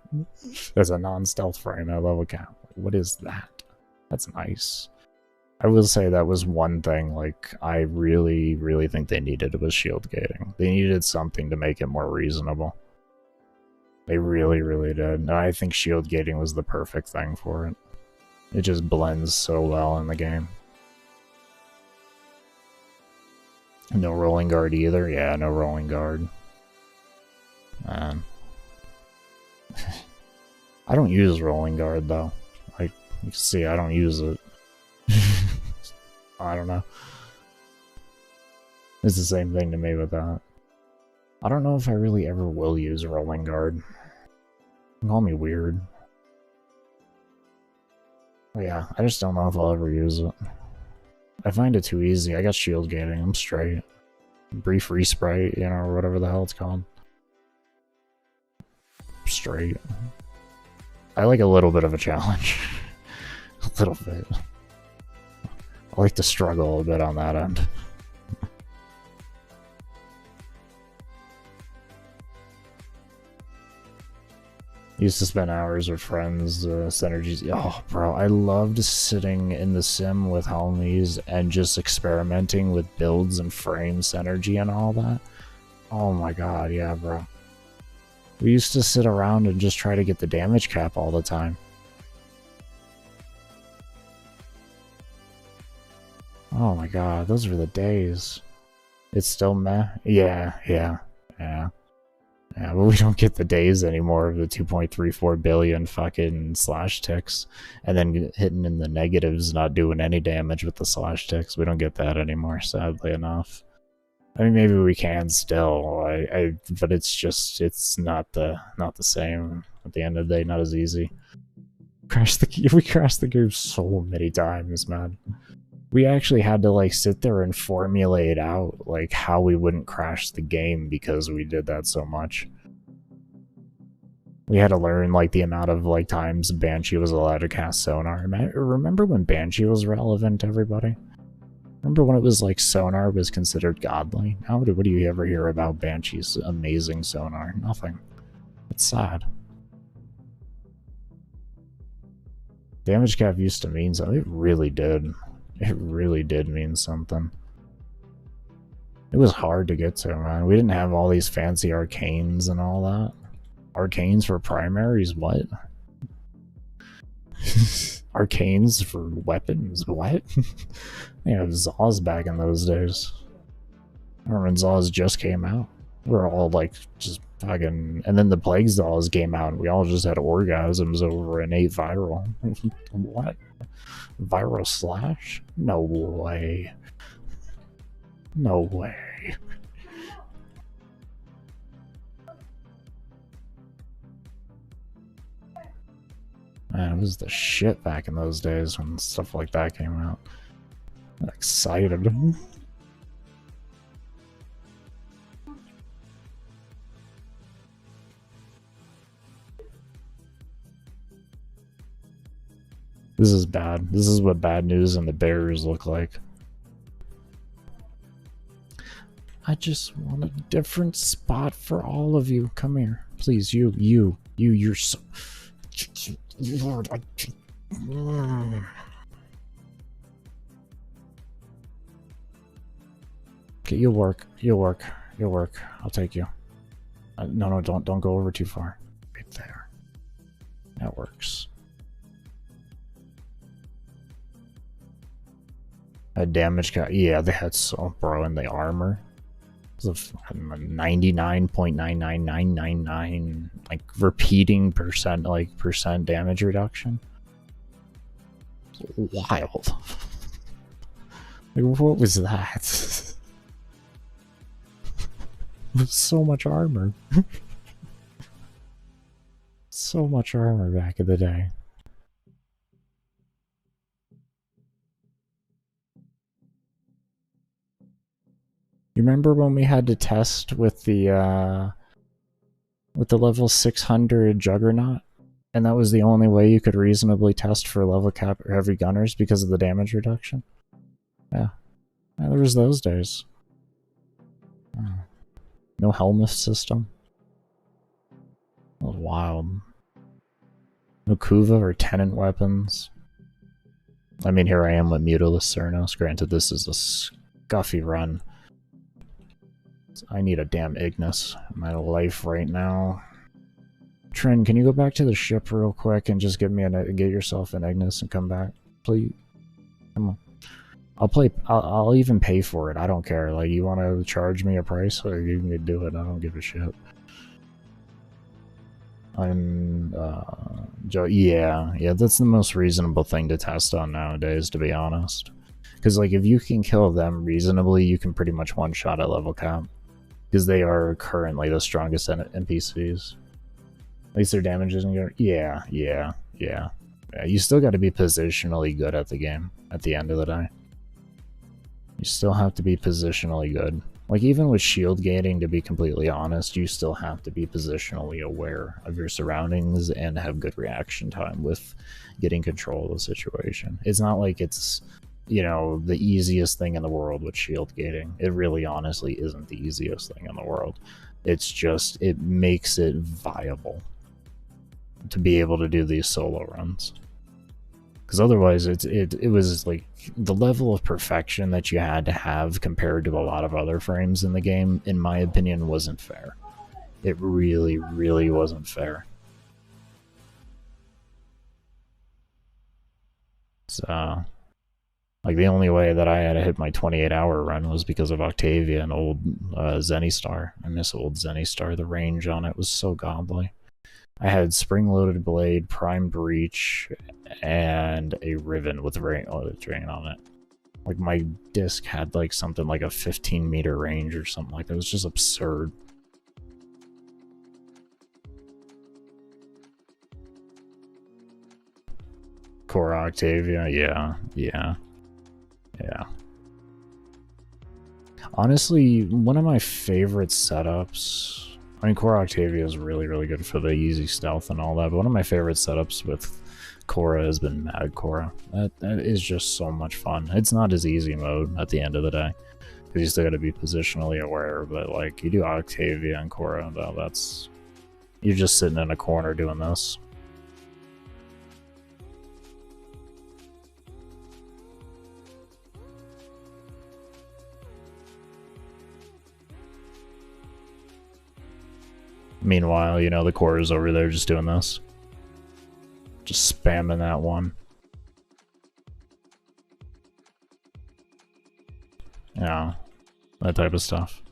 There's a non-stealth frame at level cap. What is that? That's nice. I will say that was one thing, like, I really, really think they needed was shield gating. They needed something to make it more reasonable. They really, really did. And I think shield gating was the perfect thing for it. It just blends so well in the game. No rolling guard either. Yeah, no rolling guard. I don't use rolling guard though. Like you can see, I don't use it. I don't know. It's the same thing to me with that. I don't know if I really ever will use rolling guard. Call me weird. But yeah, I just don't know if I'll ever use it. I find it too easy. I got shield gating. I'm straight. Brief respray, you know, or whatever the hell it's called. Straight. I like a little bit of a challenge. A little bit. I like to struggle a bit on that end. Used to spend hours with friends, synergies. Oh, bro, I loved sitting in the sim with homies and just experimenting with builds and frame synergy and all that. Oh my god, yeah, bro. We used to sit around and just try to get the damage cap all the time. Oh my god, those were the days. It's still meh? Yeah. Yeah, but we don't get the days anymore of the 2.34 billion fucking slash ticks, and then hitting in the negatives, not doing any damage with the slash ticks. We don't get that anymore, sadly enough. I mean, maybe we can still, but it's just, it's not the same. At the end of the day, not as easy. We crashed the game so many times, man. We actually had to like sit there and formulate out like how we wouldn't crash the game because we did that so much. We had to learn like the amount of like times Banshee was allowed to cast sonar. Remember when Banshee was relevant, everybody? Remember when it was like sonar was considered godly? Now what do you ever hear about Banshee's amazing sonar? Nothing. It's sad. Damage cap used to mean something. It really did. It really did mean something. It was hard to get to, man. We didn't have all these fancy arcanes and all that. Arcanes for primaries? What? Arcanes for weapons? What? Yeah, Zaws back in those days. I remember when Zaws just came out. We were all like, just fucking... And then the Plague Zaws came out and we all just had orgasms over innate viral. What? Viral slash? No way. No way. Man, it was the shit back in those days when stuff like that came out. I'm excited. This is bad. This is what bad news and the Bears look like. I just want a different spot for all of you. Come here. Please, you're so... Lord, okay, you'll work. I'll take you. No, don't go over too far. Right there. That works. A damage cut. Yeah, they had so, bro, and the armor. It was a 99.99999 like repeating percent damage reduction. Wild. Like, what was that? So much armor. So much armor back in the day. You remember when we had to test with the level 600 Juggernaut? And that was the only way you could reasonably test for level cap or heavy gunners because of the damage reduction? Yeah. There was those days. No helmet system. That was wild. No Kuva or Tenant weapons. I mean, here I am with Mutilus Cernos. Granted, this is a scuffy run. I need a damn Ignis in my life right now. Trin, can you go back to the ship real quick and just get yourself an Ignis and come back, please? Come on. I'll even pay for it. I don't care. Like, you want to charge me a price, or you can do it. I don't give a shit. Yeah, that's the most reasonable thing to test on nowadays, to be honest. Because, like, if you can kill them reasonably, you can pretty much one-shot at level cap. Because they are currently the strongest NPCs. At least their damage isn't good. Yeah. You still got to be positionally good at the game at the end of the day. You still have to be positionally good. Like, even with shield gating, to be completely honest, you still have to be positionally aware of your surroundings and have good reaction time with getting control of the situation. It's not like it's, you know, the easiest thing in the world with shield gating. It really honestly isn't the easiest thing in the world. It's just, it makes it viable to be able to do these solo runs. Because otherwise, it was like the level of perfection that you had to have compared to a lot of other frames in the game, in my opinion, wasn't fair. It really, really wasn't fair. So, like, the only way that I had to hit my 28-hour run was because of Octavia and old Zenny-Star. I miss old Zenny-Star. The range on it was so godly. I had spring-loaded blade, prime breach, and a riven with drain on it. Like, my disc had like something like a 15-meter range or something like that. It was just absurd. Core Octavia, yeah. Honestly, one of my favorite setups. I mean, Core Octavia is really, really good for the easy stealth and all that, but one of my favorite setups with Cora has been Mad Cora. That is just so much fun. It's not as easy mode at the end of the day, because you still got to be positionally aware, but like, you do Octavia and Cora, though, that's... You're just sitting in a corner doing this. Meanwhile, you know, the core is over there just doing this. Just spamming that one. Yeah, that type of stuff.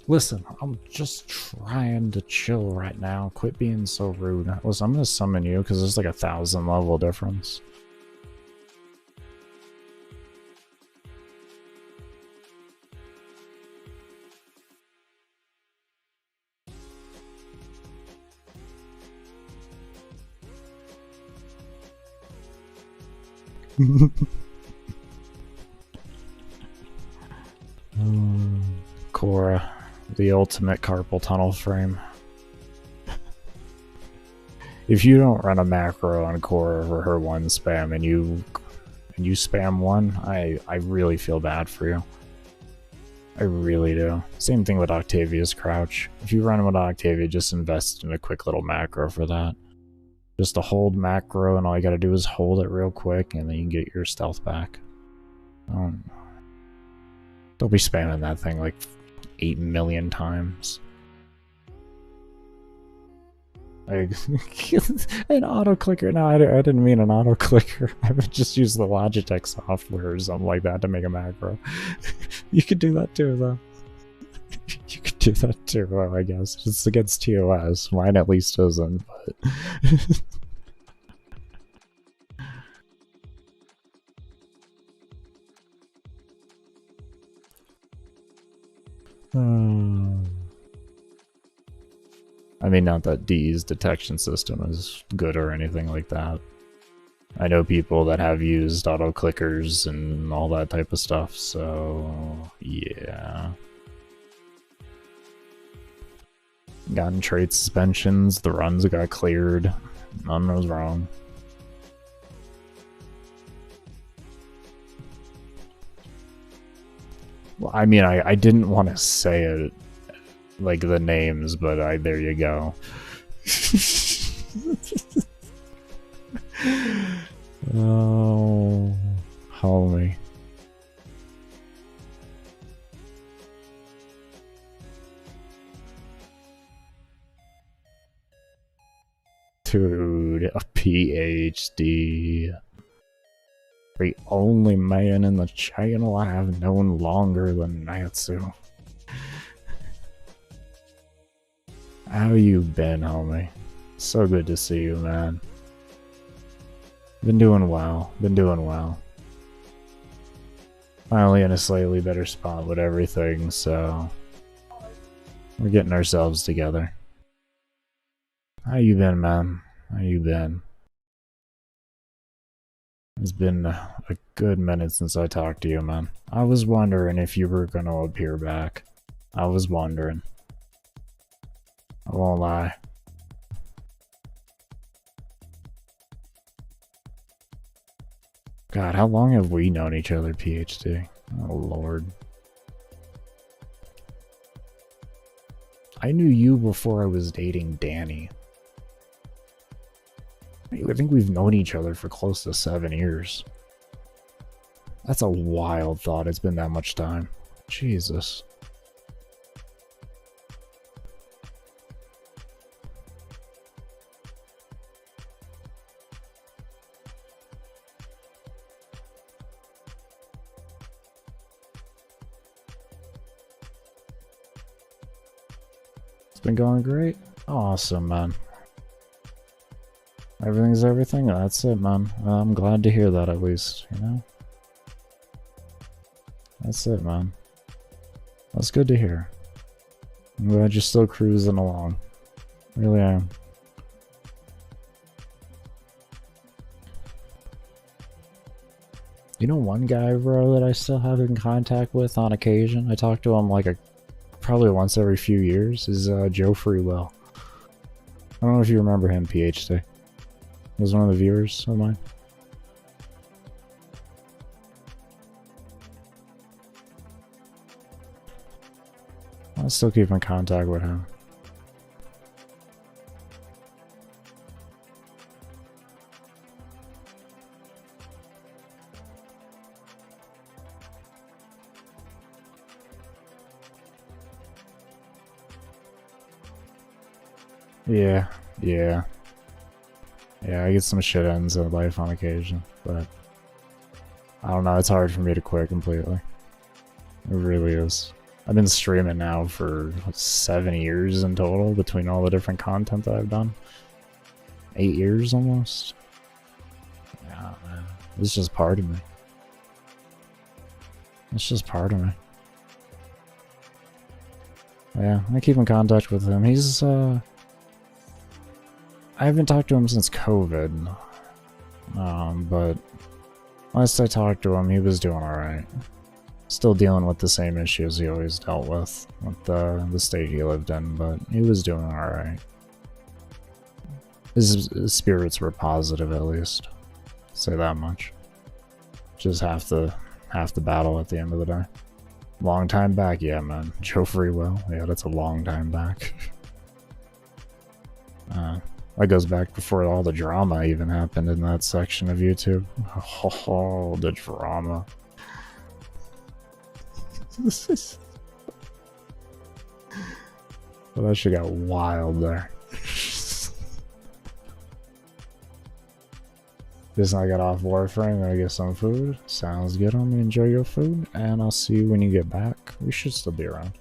Listen, I'm just trying to chill right now. Quit being so rude. Listen, I'm gonna summon you because there's like 1,000 level difference. Cora, the ultimate carpal tunnel frame. If you don't run a macro on Cora for her one spam and you spam one, I really feel bad for you. I really do. Same thing with Octavia's crouch. If you run with Octavia, just invest in a quick little macro for that. Just a hold macro, and all you gotta do is hold it real quick, and then you can get your stealth back. Don't be spamming that thing like 8 million times. An auto clicker? No, I didn't mean an auto clicker. I would just use the Logitech software or something like that to make a macro. You could do that too, though. You could do that too, well, I guess. It's against TOS. Mine at least isn't, but... I mean, not that D's detection system is good or anything like that. I know people that have used auto clickers and all that type of stuff, so yeah. Gotten trade suspensions, the runs got cleared, none was wrong. Well, I mean, I didn't want to say it, like the names, but there you go. Oh, homie. Dude, a PhD. The only man in the channel I have known longer than Natsu. How you been, homie? So good to see you, man. Been doing well. Been doing well. Finally in a slightly better spot with everything, so we're getting ourselves together. How you been, man? How you been? It's been a good minute since I talked to you, man. I was wondering if you were gonna appear back. I was wondering. I won't lie. God, how long have we known each other, PhD? Oh, Lord. I knew you before I was dating Danny. I think we've known each other for close to 7 years. That's a wild thought. It's been that much time. Jesus. It's been going great. Awesome, man. Everything's everything. That's it, man. I'm glad to hear that, at least, you know? That's it, man. That's good to hear. I'm glad you're still cruising along. Really am. You know one guy, bro, that I still have in contact with on occasion? I talk to him like probably once every few years, is Joe Freewell. I don't know if you remember him, PhD. He was one of the viewers of mine. I still keep in contact with him. Yeah, yeah. Yeah, I get some shit ends in life on occasion, but I don't know, it's hard for me to quit completely. It really is. I've been streaming now for 7 years in total between all the different content that I've done. 8 years almost. Yeah, man. It's just part of me. It's just part of me. Yeah, I keep in contact with him. He's, I haven't talked to him since COVID, but last I talked to him, he was doing alright. Still dealing with the same issues he always dealt with the state he lived in, but he was doing alright. His spirits were positive, at least. Say that much. Just half the battle at the end of the day. Long time back, yeah, man. Joe Freewell, yeah, that's a long time back. That goes back before all the drama even happened in that section of YouTube. Oh, the drama. Well, that shit got wild there. Just I got off Warframe, gonna get some food. Sounds good, homie. Enjoy your food, and I'll see you when you get back. We should still be around.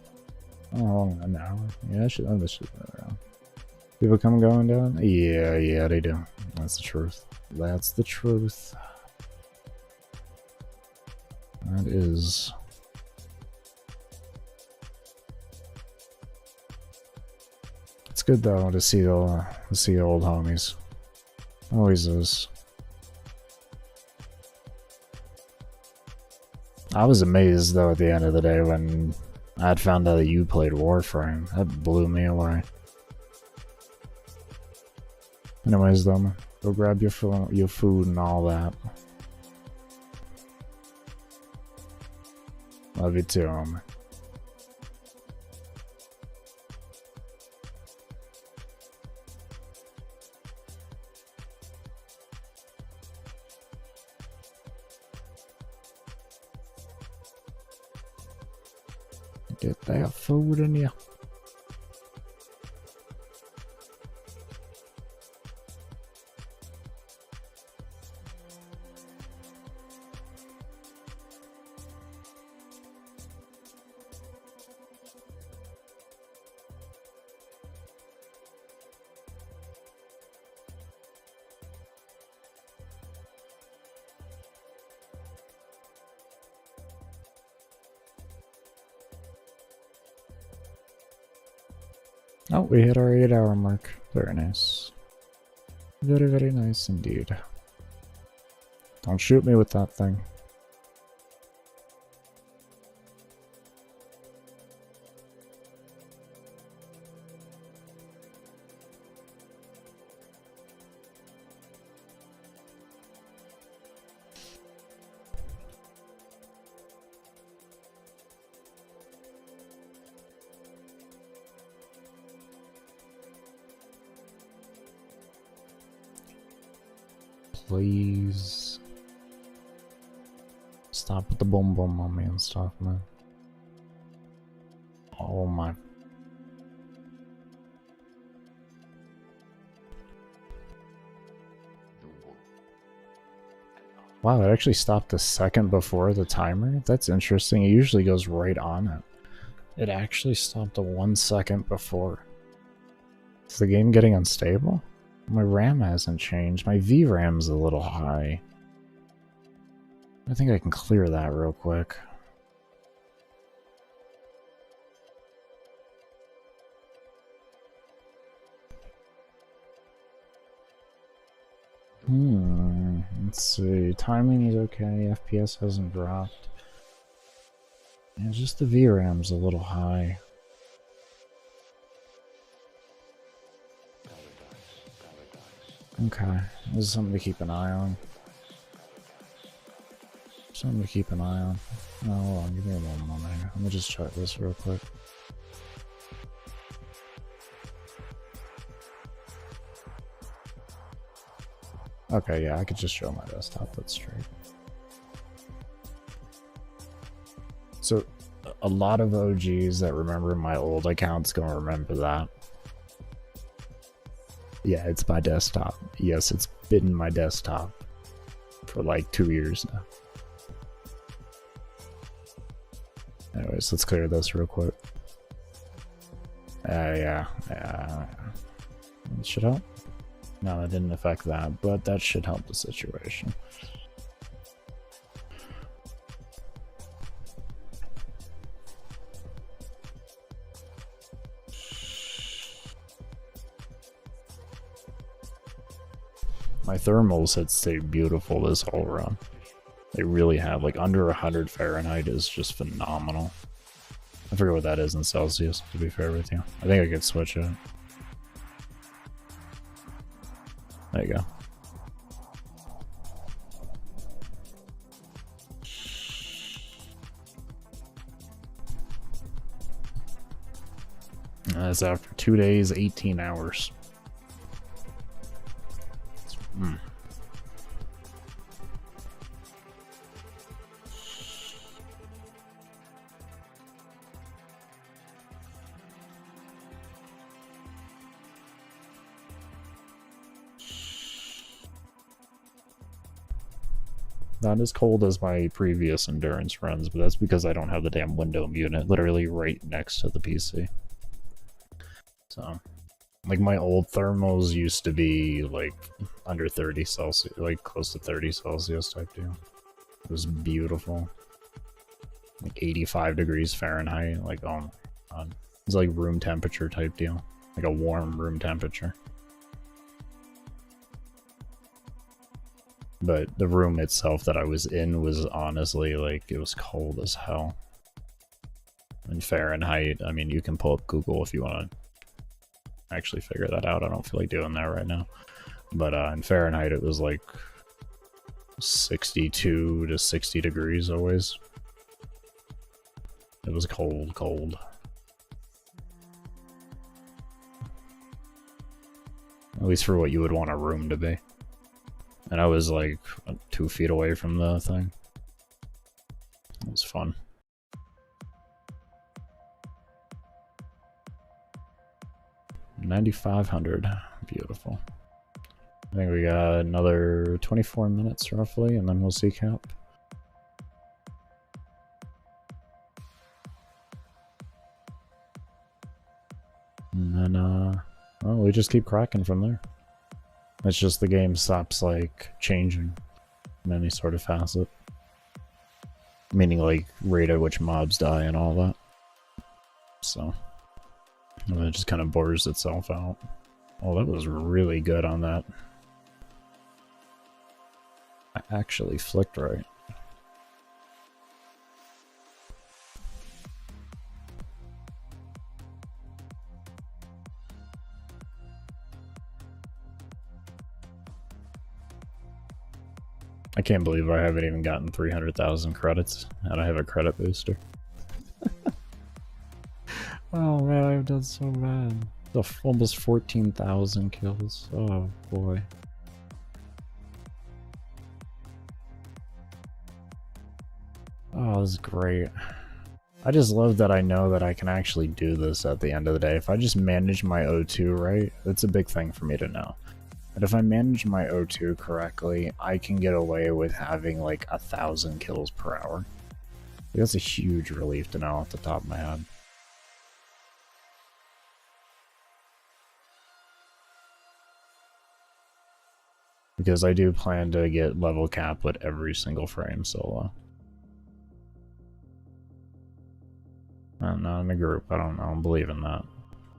Oh, an hour. Yeah, this should be around. People come going down? Yeah, they do. That's the truth. That's the truth. That is. It's good though to see the old homies. Always is. I was amazed though at the end of the day when I had found out that you played Warframe. That blew me away. Anyways, though, go grab your food and all that. Love you too, homie. Get that food in you. Oh, we hit our 8-hour mark. Very nice. Very, very nice indeed. Don't shoot me with that thing. Please. Stop with the boom boom on me and stuff, man. Oh my. Wow, it actually stopped a second before the timer? That's interesting. It usually goes right on it. It actually stopped a 1 second before. Is the game getting unstable? My RAM hasn't changed. My VRAM's a little high. I think I can clear that real quick. Let's see. Timing is okay. FPS hasn't dropped. Yeah, just the VRAM's a little high. Okay, this is something to keep an eye on. Something to keep an eye on. Oh, hold on, give me a moment here. Let me just check this real quick. Okay, yeah, I could just show my desktop, that's straight. So, a lot of OGs that remember my old account's gonna remember that. Yeah, it's my desktop. Yes, it's been my desktop for like 2 years now. Anyways, let's clear this real quick. Yeah. It should help. No, that didn't affect that, but that should help the situation. My thermals had stayed beautiful this whole run. They really have. Like, under 100 Fahrenheit is just phenomenal. I forget what that is in Celsius, to be fair with you. I think I could switch it. There you go. That's after 2 days, 18 hours. Not as cold as my previous endurance runs, but that's because I don't have the damn window unit literally right next to the PC. So, like, my old thermals used to be like under 30 Celsius, like close to 30 Celsius type deal. It was beautiful. Like 85 degrees Fahrenheit, like, oh my god. It's like room temperature type deal. Like a warm room temperature. But the room itself that I was in was honestly, like, it was cold as hell. In Fahrenheit, I mean, you can pull up Google if you want to actually figure that out. I don't feel like doing that right now. But in Fahrenheit, it was like 62 to 60 degrees always. It was cold, cold. At least for what you would want a room to be. And I was like 2 feet away from the thing. It was fun. $9,500. Beautiful. I think we got another 24 minutes roughly, and then we'll see cap. And then, well, we just keep cracking from there. It's just the game stops, like, changing in any sort of facet. Meaning, like, rate at which mobs die and all that. So, And it just kind of bores itself out. Oh, that was really good on that. I actually flicked right. I can't believe I haven't even gotten 300,000 credits, and I have a credit booster. Oh man, I've done so bad. Almost 14,000 kills. Oh boy. Oh, this is great. I just love that I know that I can actually do this at the end of the day. If I just manage my O2 right, that's a big thing for me to know. But if I manage my O2 correctly, I can get away with having like 1,000 kills per hour. That's a huge relief to know off the top of my head. Because I do plan to get level cap with every single frame solo. I'm not in a group, I don't believe in that.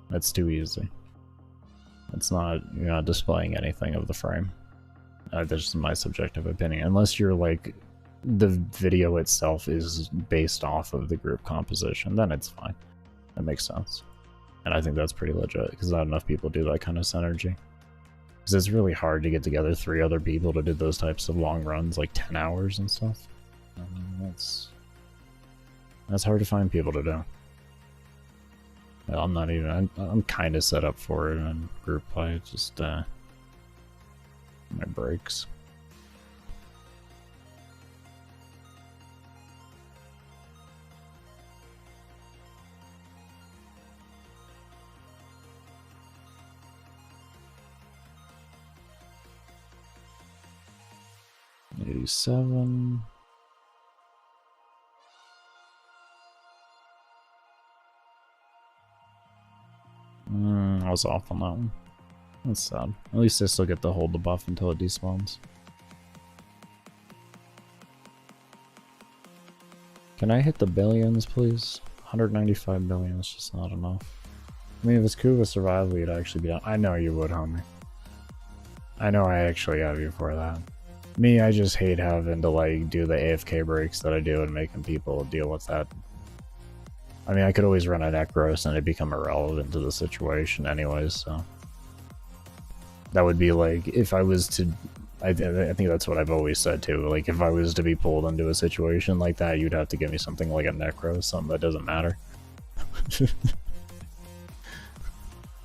That's too easy. It's not, you're not displaying anything of the frame. That's just my subjective opinion. Unless you're like, the video itself is based off of the group composition, then it's fine. That makes sense. And I think that's pretty legit, because not enough people do that kind of synergy. Because it's really hard to get together 3 other people to do those types of long runs, like 10 hours and stuff. That's hard to find people to do. Well, I'm not even, I'm kind of set up for it in group play, just my breaks. $87. I was off on that one. That's sad. At least I still get to hold the buff until it despawns. Can I hit the billions, please? 195 billion is just not enough. I mean, if it's Kuva survival, you'd actually be down. I know you would, homie. I know I actually have you for that. Me, I just hate having to, like, do the AFK breaks that I do and making people deal with that. I mean, I could always run a Necros and it'd become irrelevant to the situation anyways, so... That would be like, if I was to... I think that's what I've always said too, like, if I was to be pulled into a situation like that, you'd have to give me something like a Necros, something that doesn't matter.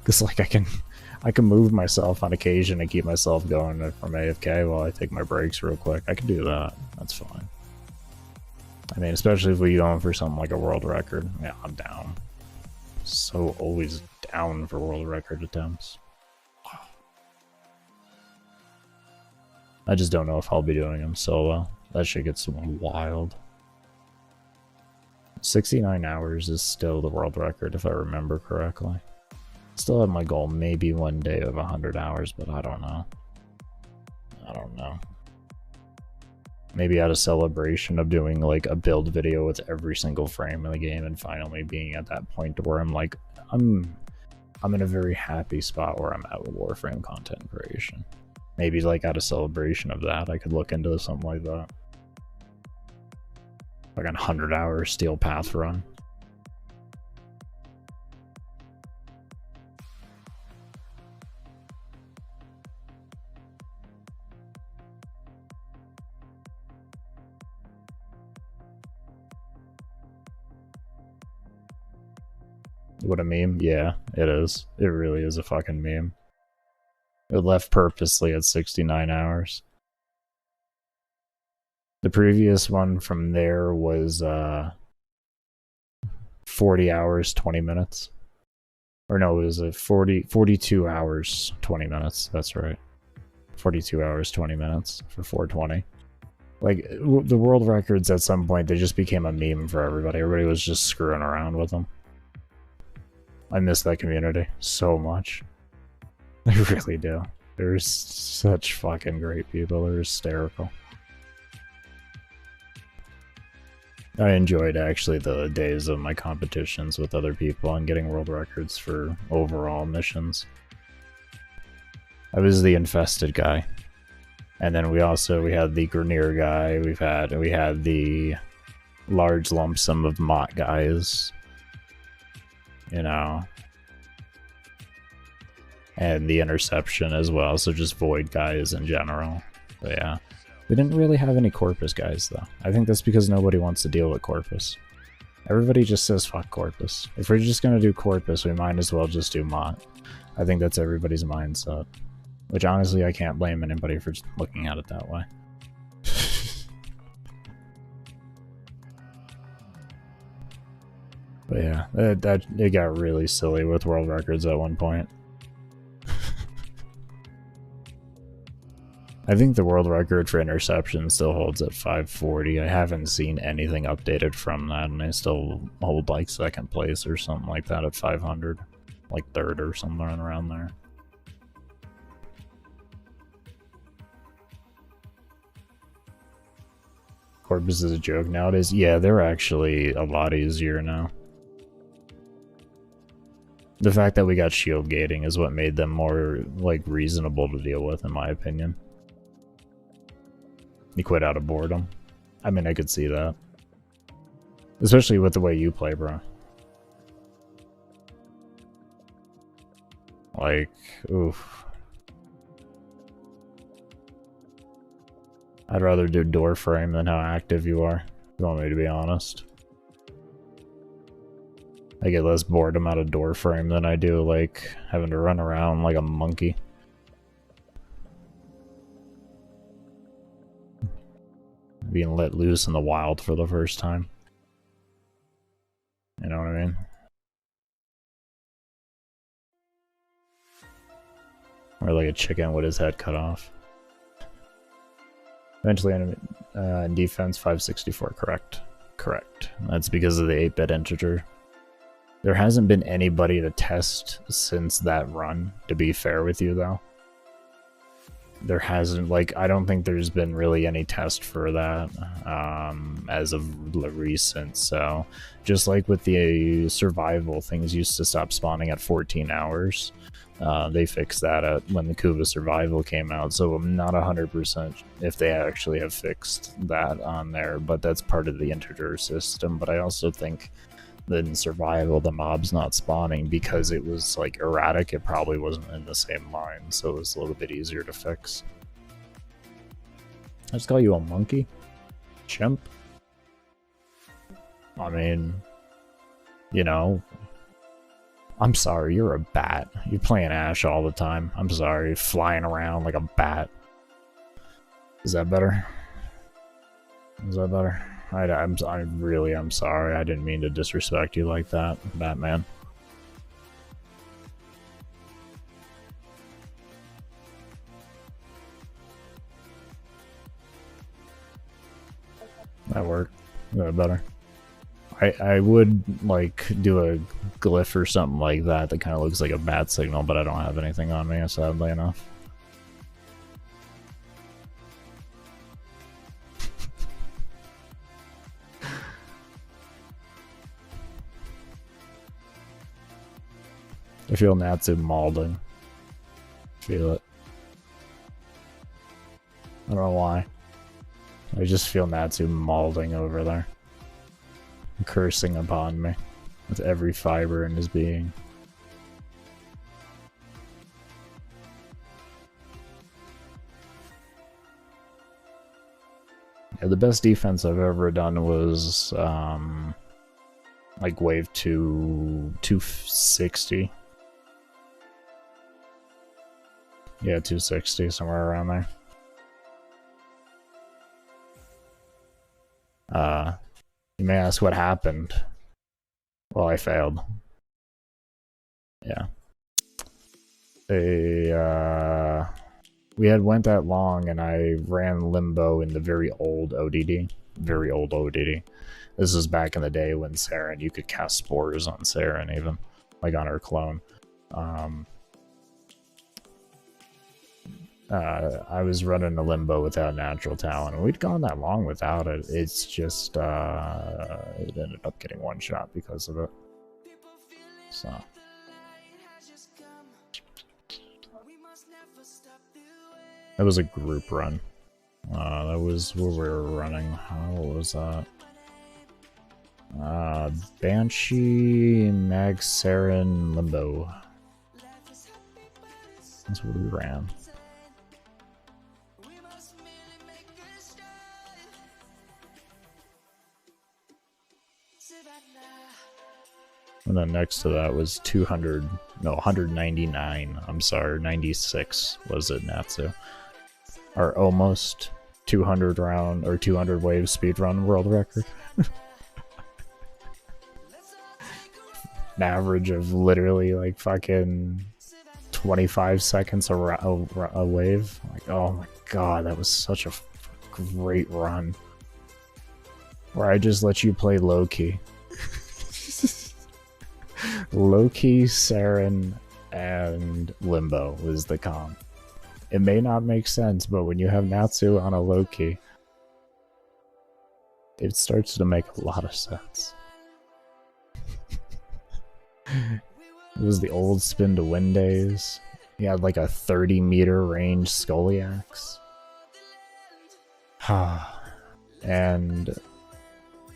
Because, like, I can move myself on occasion and keep myself going from AFK while I take my breaks real quick. I can do that. That's fine. I mean, especially if we're going for something like a world record. Yeah, I'm down. So always down for world record attempts. I just don't know if I'll be doing them solo. That shit gets wild. 69 hours is still the world record, if I remember correctly. Still have my goal maybe one day of 100 hours, but I don't know. I don't know. Maybe out of celebration of doing like a build video with every single frame in the game and finally being at that point where I'm like, I'm in a very happy spot where I'm at with Warframe content creation. Maybe like out of celebration of that, I could look into something like that. Like a 100-hour Steel Path run. What a meme? Yeah, it is. It really is a fucking meme. It left purposely at 69 hours. The previous one from there was 40 hours, 20 minutes. Or no, it was a 42 hours, 20 minutes. That's right. 42 hours, 20 minutes for 420. Like, the world records at some point, they just became a meme for everybody. Everybody was just screwing around with them. I miss that community so much. I really do. They're such fucking great people. They're hysterical. I enjoyed actually the days of my competitions with other people and getting world records for overall missions. I was the infested guy. And then we had the Grenier guy, we had the large lump sum of Mott guys. You know. And the interception as well, so just void guys in general. But yeah. We didn't really have any Corpus guys though. I think that's because nobody wants to deal with Corpus. Everybody just says fuck Corpus. If we're just gonna do Corpus, we might as well just do Mott. I think that's everybody's mindset. Which honestly I can't blame anybody for looking at it that way. But yeah, it got really silly with world records at one point. I think the world record for interception still holds at 540. I haven't seen anything updated from that, and I still hold like second place or something like that at 500. Like third or somewhere around there. Corpus is a joke nowadays. Yeah, they're actually a lot easier now. The fact that we got shield gating is what made them more like reasonable to deal with, in my opinion. You quit out of boredom. I mean, I could see that. Especially with the way you play, bro. Like, oof. I'd rather do door frame than how active you are, if you want me to be honest. I get less boredom out of door frame than I do, like, having to run around like a monkey. Being let loose in the wild for the first time. You know what I mean? Or like a chicken with his head cut off. Eventually, defense 564, correct. Correct. That's because of the 8-bit integer. There hasn't been anybody to test since that run, to be fair with you, though. There hasn't, like, I don't think there's been really any test for that as of recent, so just like with the survival, things used to stop spawning at 14 hours. They fixed that when the Kuva survival came out, so I'm not 100% if they actually have fixed that on there, but that's part of the integer system. But I also think that in survival, the mob's not spawning because it was like erratic. It probably wasn't in the same line, so it was a little bit easier to fix. I just call you a monkey? Chimp? I mean, you know, I'm sorry, you're a bat. You're playing Ash all the time. I'm sorry, flying around like a bat. Is that better? Is that better? I'm sorry. I didn't mean to disrespect you like that, Batman. That worked. That better. I would like do a glyph or something like that that kind of looks like a bat signal, but I don't have anything on me, sadly enough. I feel Natsu mauling. Feel it. I don't know why. I just feel Natsu mauling over there. Cursing upon me with every fiber in his being. Yeah, the best defense I've ever done was like wave 260. Yeah, 260, somewhere around there. You may ask what happened. Well, I failed. Yeah. We had went that long and I ran Limbo in the very old ODD. Very old ODD. This was back in the day when Saren, you could cast spores on Saren even. Like on her clone. I was running a limbo without natural talent. We'd gone that long without it. It's just it ended up getting one shot because of it. So that was a group run. That was where we were running. What was that? Banshee, Mag, Saren, Limbo. That's what we ran. And then next to that was 200, no, 199, I'm sorry, 96 was it, Natsu. Our almost 200 round, or 200 wave speed run world record. An average of literally like fucking 25 seconds a wave. Like, oh my god, that was such a great run. Where I just let you play Loki. Loki, Saren, and Limbo was the comp. It may not make sense, but when you have Natsu on a Loki, it starts to make a lot of sense. It was the old spin to win days. He had like a 30-meter range Scoliax. And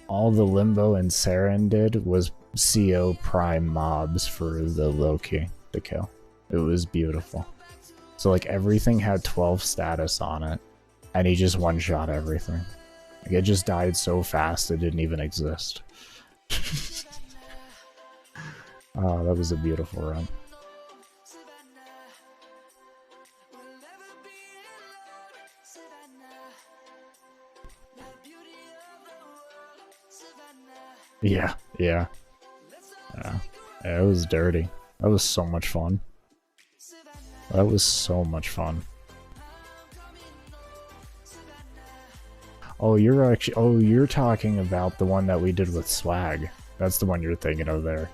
all the Limbo and Saren did was CO prime mobs for the Loki to kill. It was beautiful. So like everything had 12 status on it, and he just one-shot everything. Like it just died so fast it didn't even exist. Oh, that was a beautiful run. Yeah. Yeah, it was dirty. That was so much fun. That was so much fun. Oh, you're talking about the one that we did with Swag. That's the one you're thinking of there.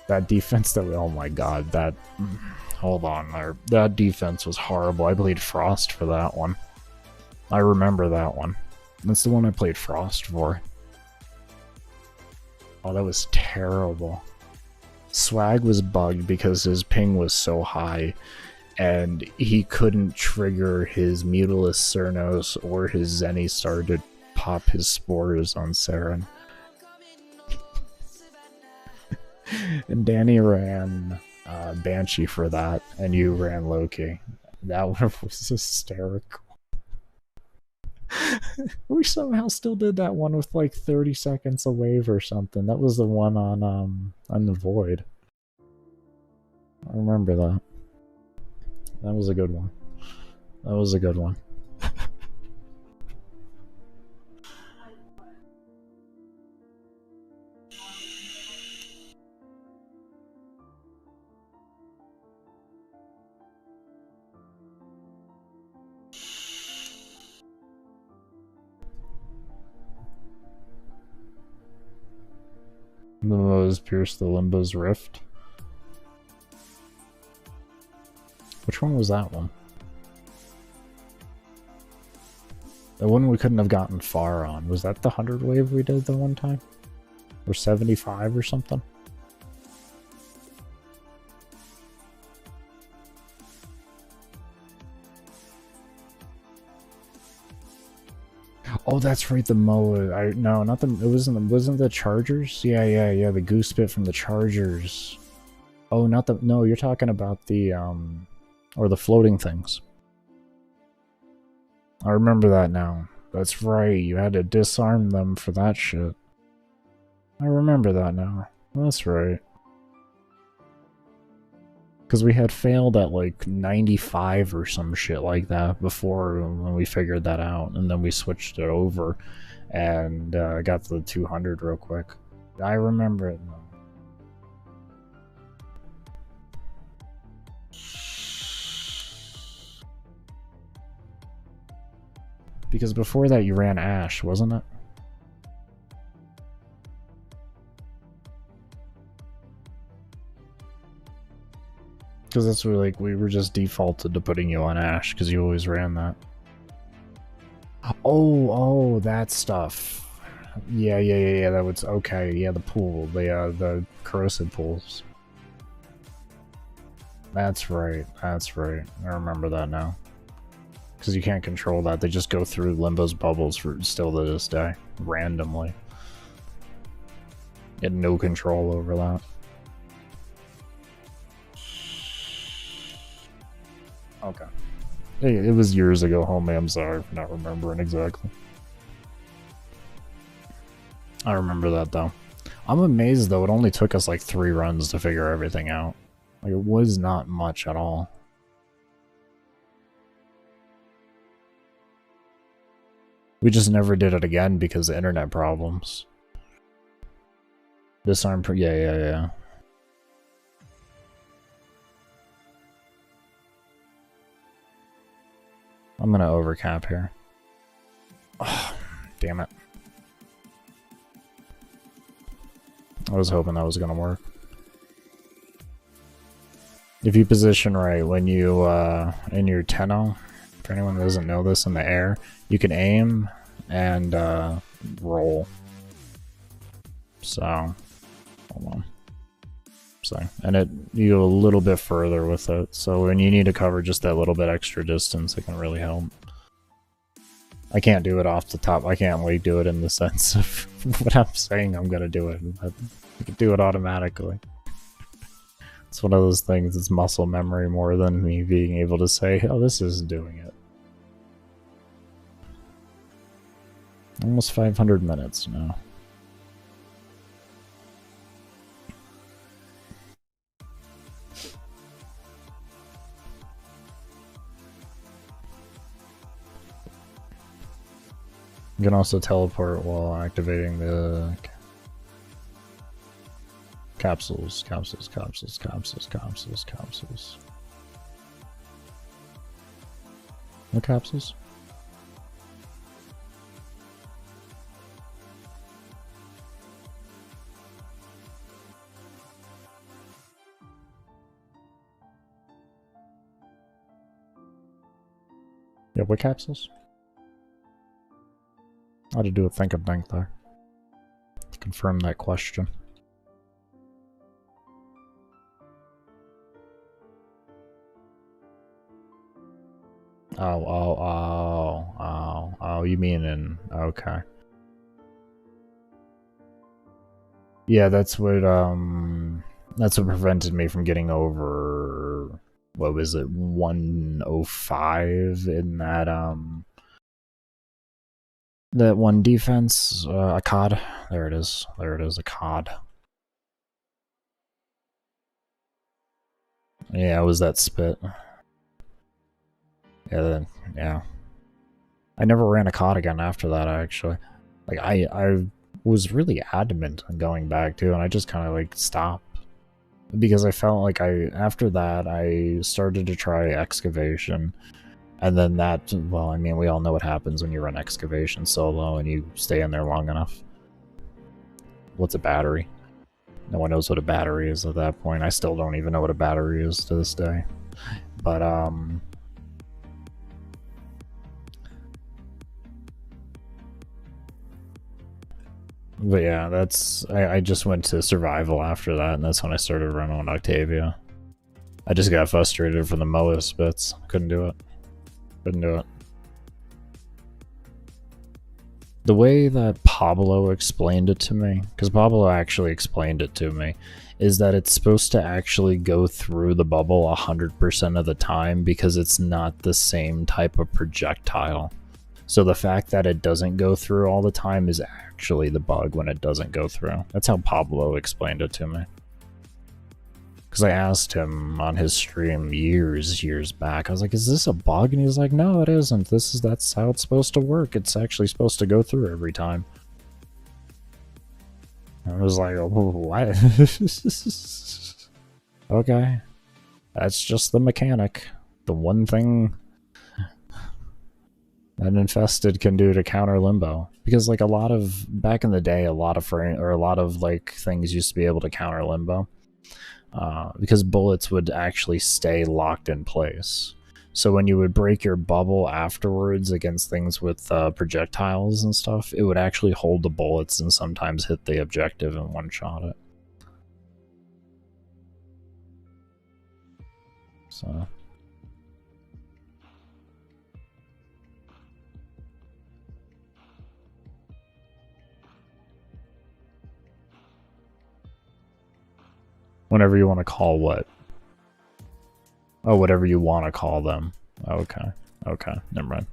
That defense that oh my god, that hold on there. That defense was horrible. I played Frost for that one. I remember that one. That's the one I played Frost for. Oh, that was terrible. Swag was bugged because his ping was so high, and he couldn't trigger his Mutalisk Cernos or his Zenithstar to pop his spores on Saren. And Danny ran Banshee for that, and you ran Loki. That one was hysterical. We somehow still did that one with like 30 seconds a wave or something. That was the one on the Void. I remember that. That was a good one. That was a good one. Those pierce the Limbo's Rift. Which one was that one? The one we couldn't have gotten far on. Was that the 100 wave we did the one time? Or 75 or something? Oh, that's right, the Moa. No, not the. It wasn't the Chargers. Yeah. The goose bit from the Chargers. Oh, not the. No, you're talking about the or the floating things. I remember that now. That's right. You had to disarm them for that shit. I remember that now. That's right. Because we had failed at like 95 or some shit like that before when we figured that out, and then we switched it over and got to the 200 real quick. I remember it now. Because before that you ran Ash, wasn't it? because that's what, like, we were just defaulted to putting you on Ash because you always ran that. Oh, that stuff. Yeah, that was okay. Yeah, the pool, the corrosive pools. That's right. I remember that now. Because you can't control that. They just go through Limbo's bubbles for still to this day, randomly. You had no control over that. Okay. It was years ago, homie. I'm sorry for not remembering exactly. I remember that, though. I'm amazed, though. It only took us like 3 runs to figure everything out. Like, it was not much at all. We just never did it again because of internet problems. Disarm, yeah. I'm gonna overcap here. Oh, damn it. I was hoping that was gonna work. If you position right when you, in your Tenno, for anyone that doesn't know this, in the air, you can aim and, roll. So, hold on. So, and you go a little bit further with it, so when you need to cover just that little bit extra distance, it can really help. I can't do it off the top. I can't like do it in the sense of what I'm saying I'm gonna do it. I can do it automatically. It's one of those things, it's muscle memory more than me being able to say, oh, this is doing it. Almost 500 minutes now. You can also teleport while activating the capsules. What capsules? Yeah, what capsules? I had to do a think and think there to confirm that question. Oh, you mean in, okay. Yeah, that's what prevented me from getting over, what was it, 105 in that one defense, a COD. There it is, a COD. Yeah, it was that spit. Yeah. I never ran a COD again after that, actually. Like, I was really adamant on going back to, and I just kind of, like, stopped. Because I felt like after that, I started to try excavation. And then that, well, I mean, we all know what happens when you run excavation solo and you stay in there long enough. What's a battery? No one knows what a battery is at that point. I still don't even know what a battery is to this day. But, yeah, I just went to survival after that, and that's when I started running on Octavia. I just got frustrated from the Moas bits. Couldn't do it. The way that Pablo explained it to me, because Pablo actually explained it to me, is that it's supposed to actually go through the bubble 100% of the time because it's not the same type of projectile. So the fact that it doesn't go through all the time is actually the bug when it doesn't go through. That's how Pablo explained it to me. Because I asked him on his stream years back, I was like, is this a bug? And he was like, no, it isn't. That's how it's supposed to work. It's actually supposed to go through every time. I was like, oh, what? Okay. That's just the mechanic. The one thing that Infested can do to counter Limbo. Because like back in the day, a lot of like things used to be able to counter Limbo. because bullets would actually stay locked in place. So when you would break your bubble afterwards against things with projectiles and stuff, it would actually hold the bullets and sometimes hit the objective and one-shot it. So... Whenever you want to call what? Oh, whatever you want to call them. Okay. Okay. Never mind.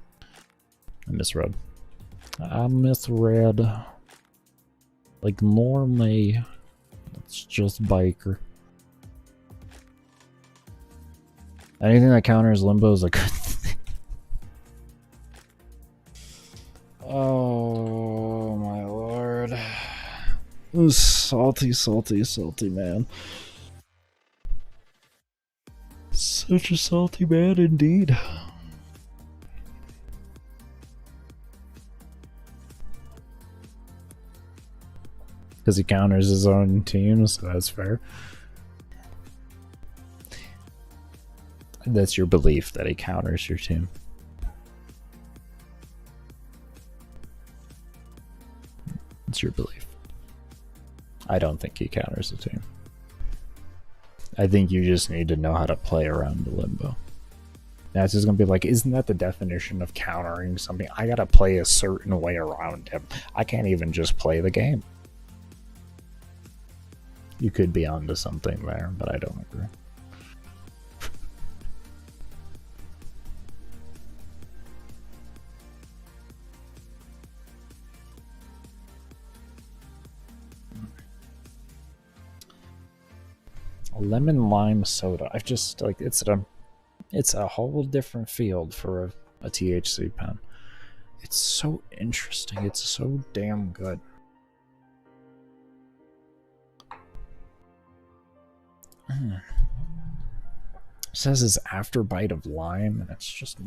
I misread. I misread. Ignore me. It's just biker. Anything that counters limbo is a good thing. Oh my lord. Salty, salty, salty man. Such a salty man indeed. Because he counters his own team, so that's fair. That's your belief that he counters your team. It's your belief. I don't think he counters the team. I think you just need to know how to play around the limbo. Now it's just gonna be like, isn't that the definition of countering something? I gotta play a certain way around him. I can't even just play the game. You could be onto something there, but I don't agree. Lemon lime soda. I've just like it's a whole different field for a THC pen. It's so interesting. It's so damn good. It says it's after bite of lime, and it's just.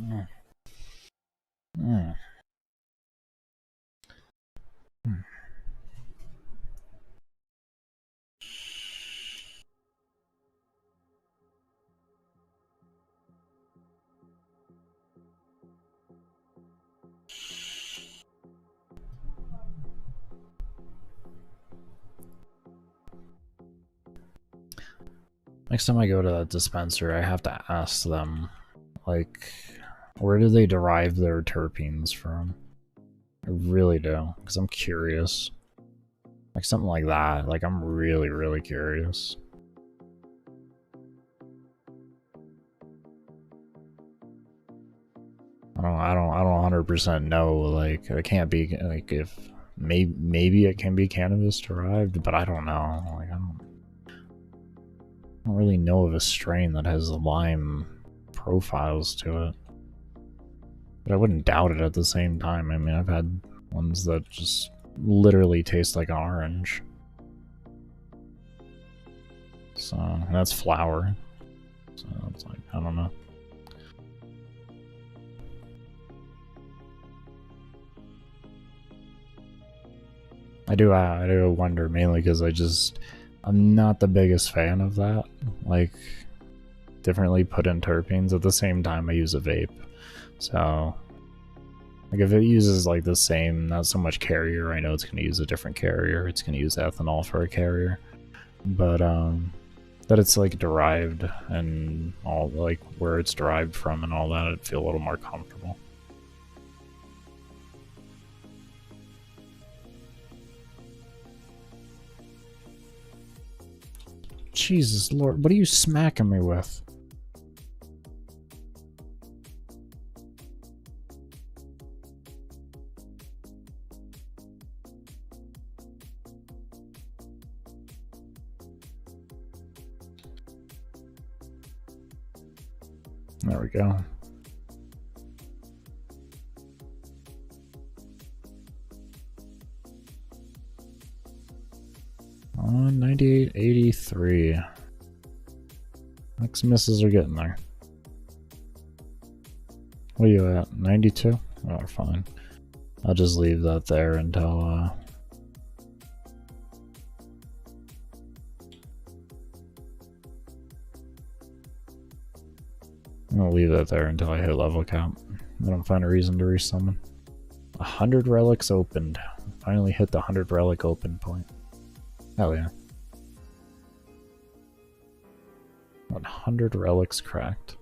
Next time I go to that dispenser, I have to ask them, like, where do they derive their terpenes from? I really do, because I'm curious. Like, something like that. Like, I'm really, really curious. I don't 100% know, like, it can't be, like, if, maybe it can be cannabis derived, but I don't know. Like, I don't really know of a strain that has lime profiles to it. But I wouldn't doubt it at the same time. I mean, I've had ones that just literally taste like an orange. So, and that's flour. So it's like, I don't know. I do wonder, mainly because I'm not the biggest fan of that. Like, differently put in terpenes. At the same time, I use a vape. So, like, if it uses, like, the same, not so much carrier, I know it's going to use a different carrier. It's going to use ethanol for a carrier. But, that it's, like, derived and all, like, where it's derived from and all that, I'd feel a little more comfortable. Jesus Lord, what are you smacking me with? There we go. On 98.83. Next misses are getting there. What are you at? 92? Oh, fine. I'll just leave that there until I'm gonna leave that there until I hit level cap. I don't find a reason to resummon. 100 relics opened. Finally hit the 100 relic open point. Hell yeah. 100 relics cracked.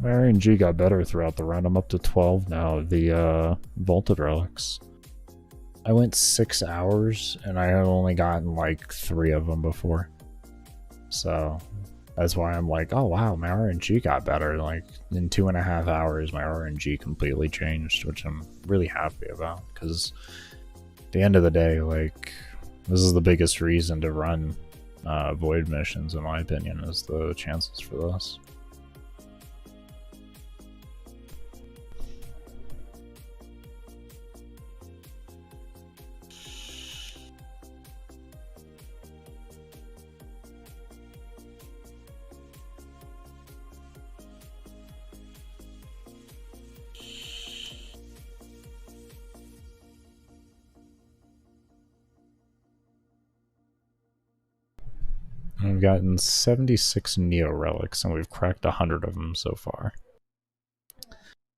My RNG got better throughout the run. I'm up to 12 now of the vaulted relics. I went 6 hours and I had only gotten like 3 of them before. So that's why I'm like, oh wow, my RNG got better. Like in 2.5 hours, my RNG completely changed, which I'm really happy about because at the end of the day, like this is the biggest reason to run void missions, in my opinion, is the chances for this. We've gotten 76 Neo relics, and we've cracked 100 of them so far.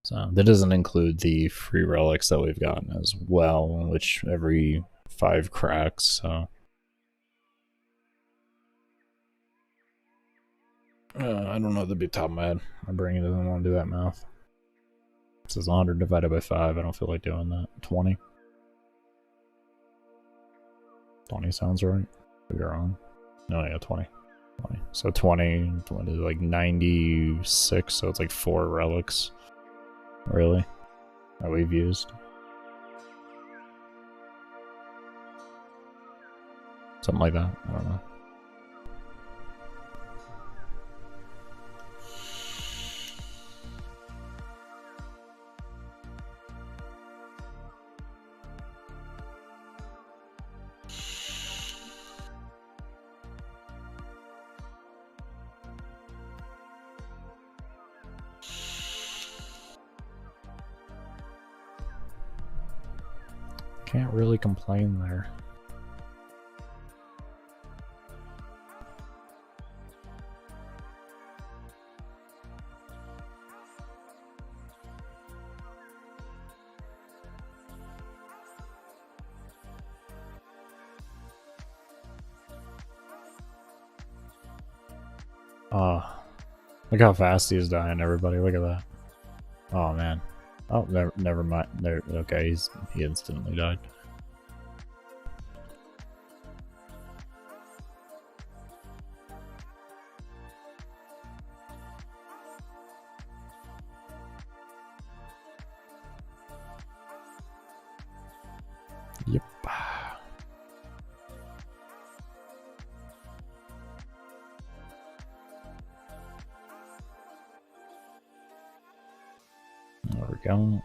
So that doesn't include the free relics that we've gotten as well, which every 5 cracks. So I don't know the big top of my head. My brain doesn't want to do that math. It says 100 divided by 5. I don't feel like doing that. 20. 20 sounds right. Could be wrong. No, yeah, 20. 20. So 20 is like 96, so it's like 4 relics. Really? That we've used. Something like that. I don't know. Can't really complain there. Oh, look how fast he's dying, everybody. Look at that. Oh, man. Oh, never mind. There, okay, he instantly died. Yep. There we go.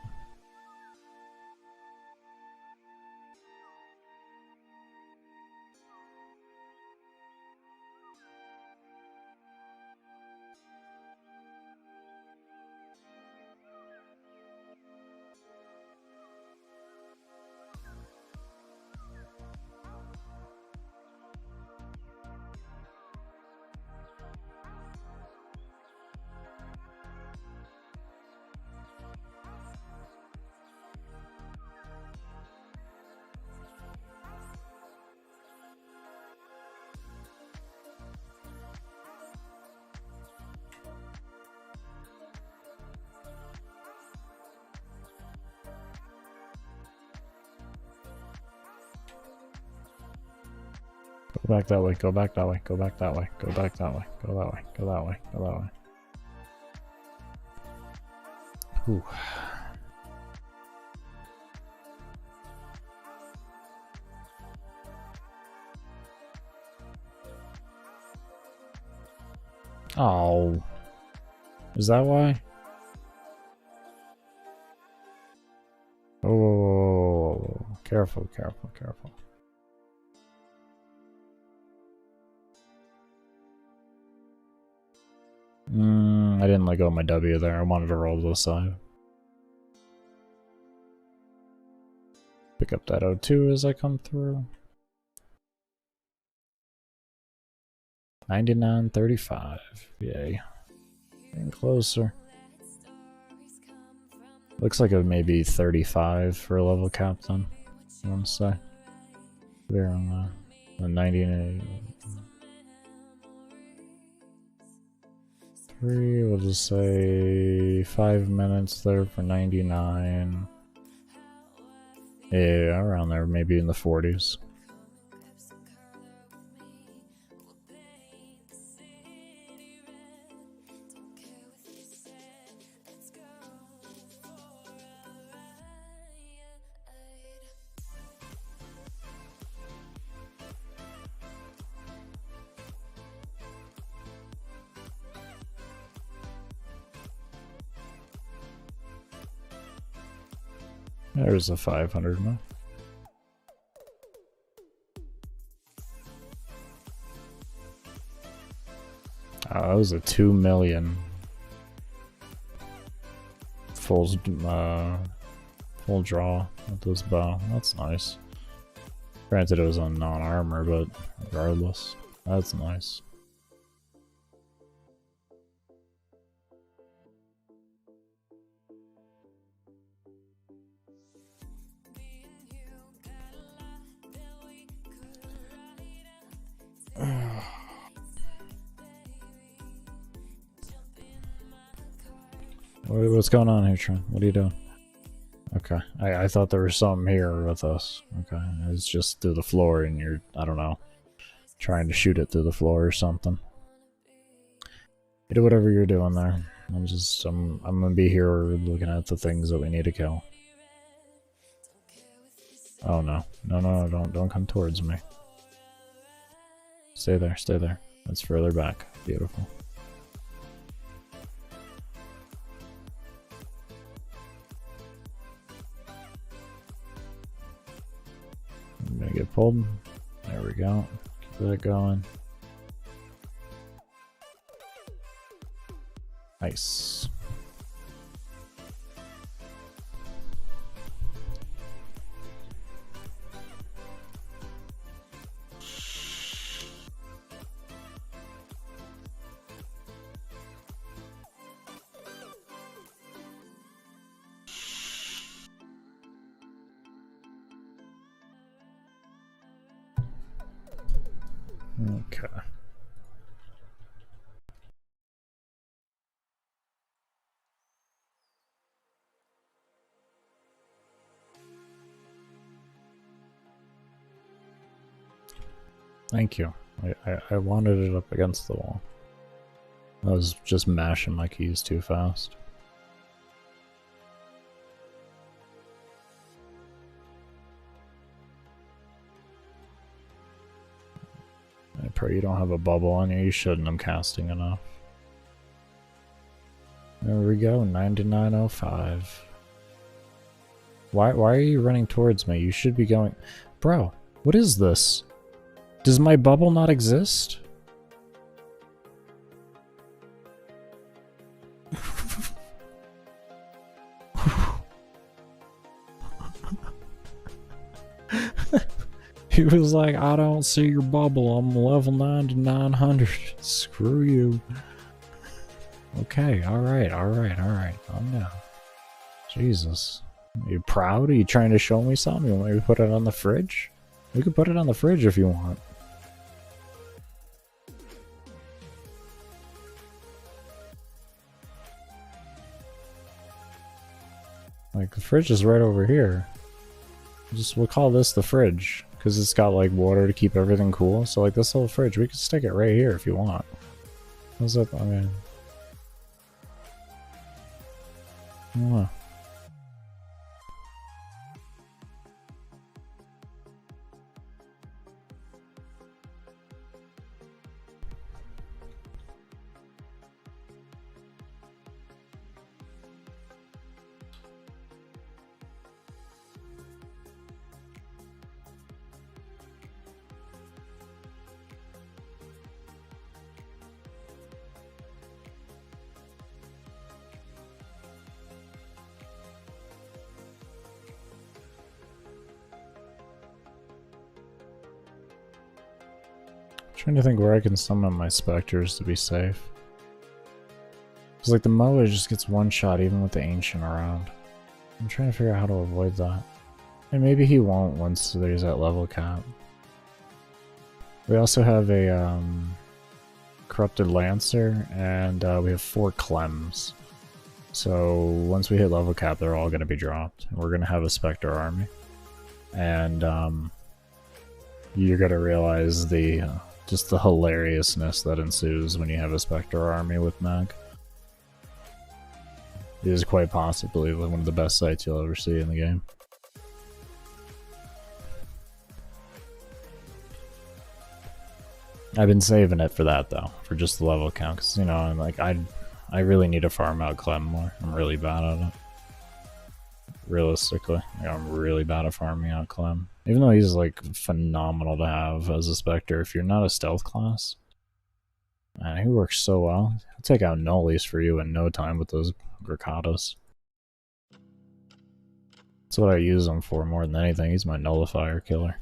Go back that way, go back that way, go back that way, go back that way, go that way, go that way, go that way. Whew. Oh. Is that why? Oh, careful, careful, careful. I didn't let go of my W there. I wanted to roll to the side. Pick up that O2 as I come through. 99.35. Yay. Getting closer. Looks like it may be 35 for a level cap then. I want to say. There on the 99. 3, we'll just say 5 minutes there for 99. Yeah, around there, maybe in the 40s. There's a 500 now. That was a 2 million full draw with this bow. That's nice. Granted, it was on non-armor, but regardless, that's nice. What's going on here, Trent? What are you doing? Okay, I thought there was something here with us. Okay, it's just through the floor and you're, I don't know, trying to shoot it through the floor or something. You do whatever you're doing there. I'm gonna be here looking at the things that we need to kill. Oh no. No, don't come towards me. Stay there, stay there. That's further back. Beautiful. I'm gonna get pulled. There we go. Keep that going. Nice. Okay. Thank you. I wanted it up against the wall. I was just mashing my keys too fast. I pray you don't have a bubble on you. You shouldn't. I'm casting enough. There we go. 99.05. Why are you running towards me? You should be going... Bro, what is this? Does my bubble not exist? He was like, I don't see your bubble. I'm level 9900. Screw you. Okay, alright. Calm down. Jesus. Are you proud? Are you trying to show me something? You want me to put it on the fridge? We can put it on the fridge if you want. Like, the fridge is right over here. We'll call this the fridge, because it's got, like, water to keep everything cool. So, like, this little fridge, we can stick it right here if you want. How's that? I mean... I don't know. Trying to think where I can summon my specters to be safe. Because like the Moa just gets one shot even with the Ancient around. I'm trying to figure out how to avoid that. And maybe he won't once there's that level cap. We also have a Corrupted Lancer, and we have 4 Clems. So once we hit level cap, they're all going to be dropped. And we're going to have a Spectre army. And you're going to realize the just the hilariousness that ensues when you have a Spectre army with Mag. It is quite possibly one of the best sights you'll ever see in the game. I've been saving it for that though, for just the level count, because you know, I'm like, I really need to farm out Clem more. I'm really bad at it. Realistically, I'm really bad at farming out Clem. Even though he's like phenomenal to have as a Spectre, if you're not a stealth class, man, he works so well. He'll take out Nullies for you in no time with those Grakatas. That's what I use him for more than anything. He's my nullifier killer.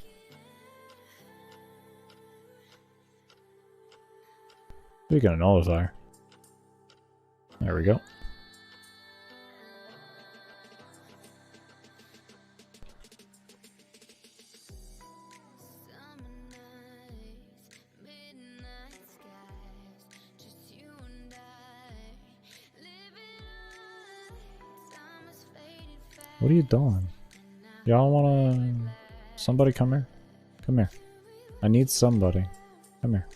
Speaking of nullifier. There we go. What are you doing? Y'all wanna... Somebody come here? Come here. I need somebody. Come here.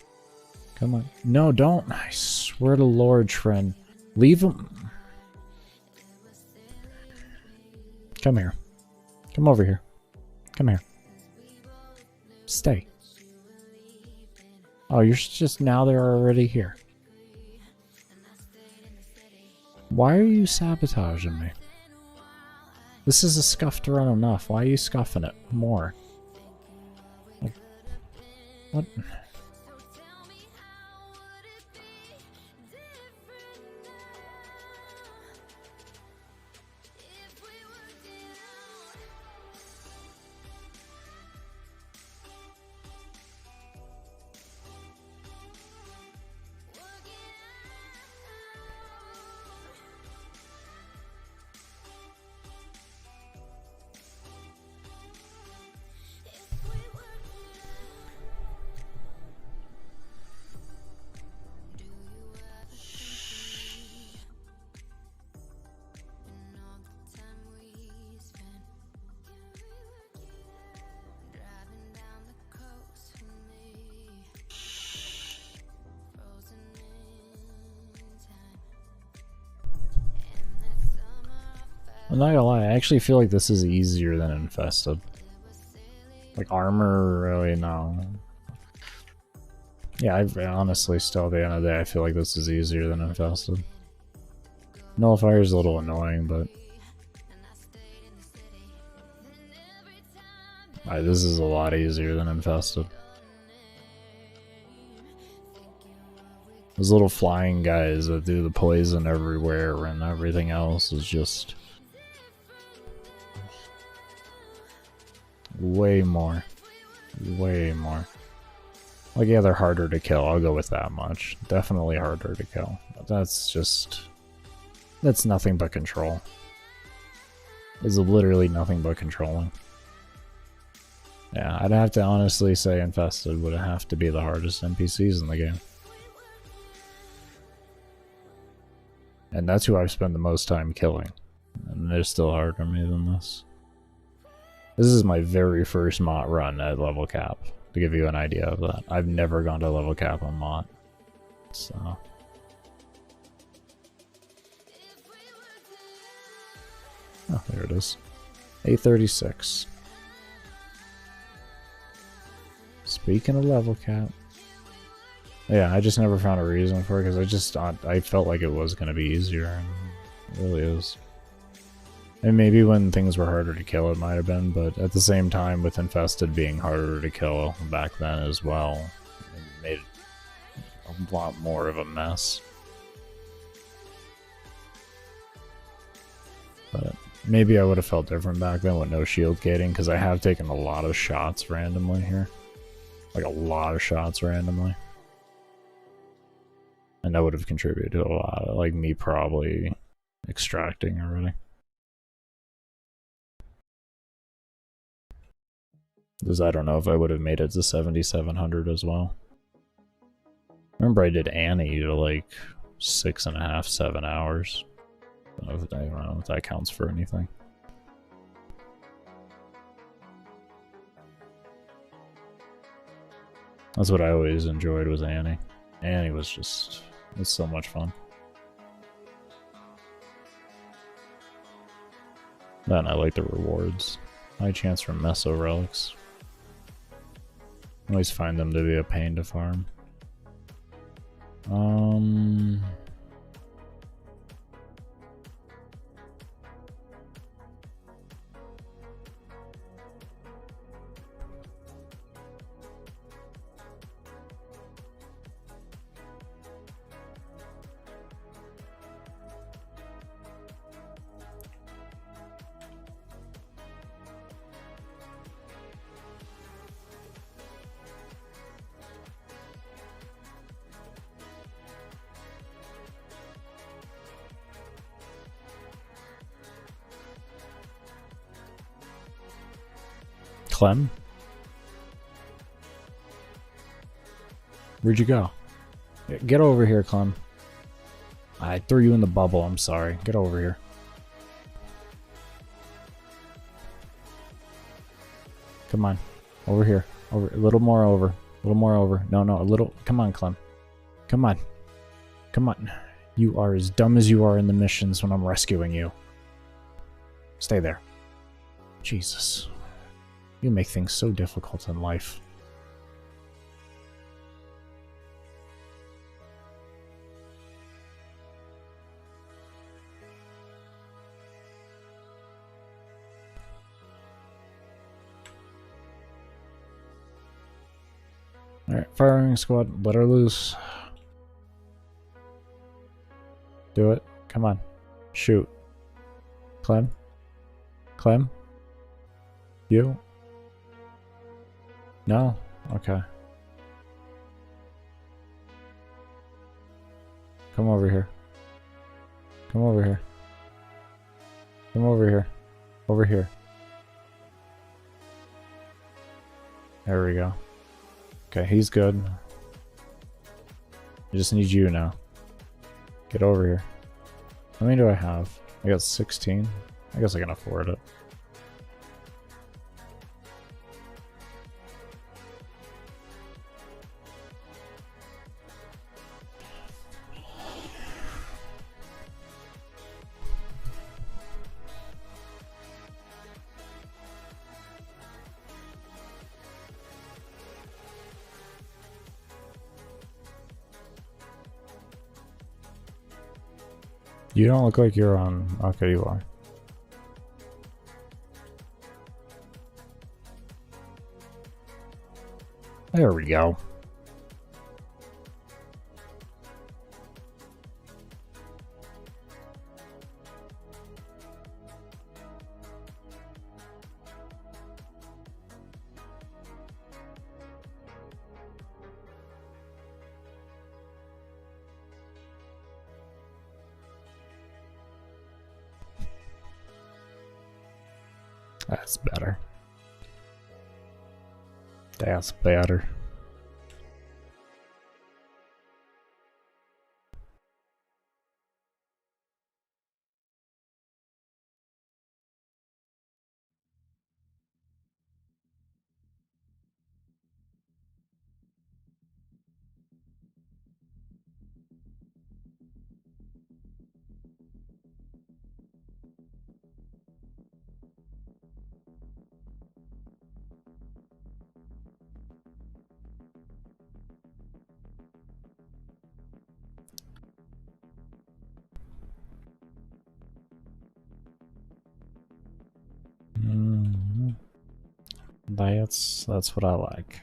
Come on. No, don't. I swear to Lord, Tren. Leave him. Come here. Come over here. Come here. Stay. Oh, you're just now they're already here. Why are you sabotaging me? This is a scuffed run enough. Why are you scuffing it more? Like, what? I'm not gonna lie, I actually feel like this is easier than Infested. Like armor, really, no. Yeah, I honestly still at the end of the day, I feel like this is easier than Infested. Nullifier is a little annoying, but... Alright, this is a lot easier than Infested. Those little flying guys that do the poison everywhere and everything else is just... way more. Way more. Like, yeah, they're harder to kill, I'll go with that much. Definitely harder to kill. But that's just... that's nothing but control. It's literally nothing but controlling. Yeah, I'd have to honestly say Infested would have to be the hardest NPCs in the game. And that's who I've spent the most time killing. And they're still harder to me than this. This is my very first Mott run at level cap, to give you an idea of that. I've never gone to level cap on Mott. So... oh, there it is. 836. Speaking of level cap... yeah, I just never found a reason for it, because I just thought... I felt like it was going to be easier, and it really is. And maybe when things were harder to kill it might have been, but at the same time, with Infested being harder to kill back then as well, it made a lot more of a mess. But maybe I would have felt different back then with no shield gating, because I have taken a lot of shots randomly here. like a lot of shots randomly. And that would have contributed to a lot of, like, me probably extracting already. Because I don't know if I would have made it to 7,700 as well. Remember I did Annie to like 6.5, 7 hours. I don't know if that counts for anything. That's what I always enjoyed was Annie. Annie was just, it was so much fun. Then I like the rewards. High chance for Meso relics. I always find them to be a pain to farm. Clem? Where'd you go? Get over here, Clem. I threw you in the bubble, I'm sorry. Get over here. Come on. Over here. Over. A little more over. A little more over. No, no, a little. Come on, Clem. Come on. Come on. You are as dumb as you are in the missions when I'm rescuing you. Stay there. Jesus. You make things so difficult in life. Alright, firing squad, let her loose. Do it. Come on. Shoot. Clem? Clem? You? No? Okay. Come over here. Come over here. Come over here. Over here. There we go. Okay, he's good. I just need you now. Get over here. How many do I have? I got 16. I guess I can afford it. You don't look like you're on... Okay, you are. There we go. That's better. That's better. That's what I like.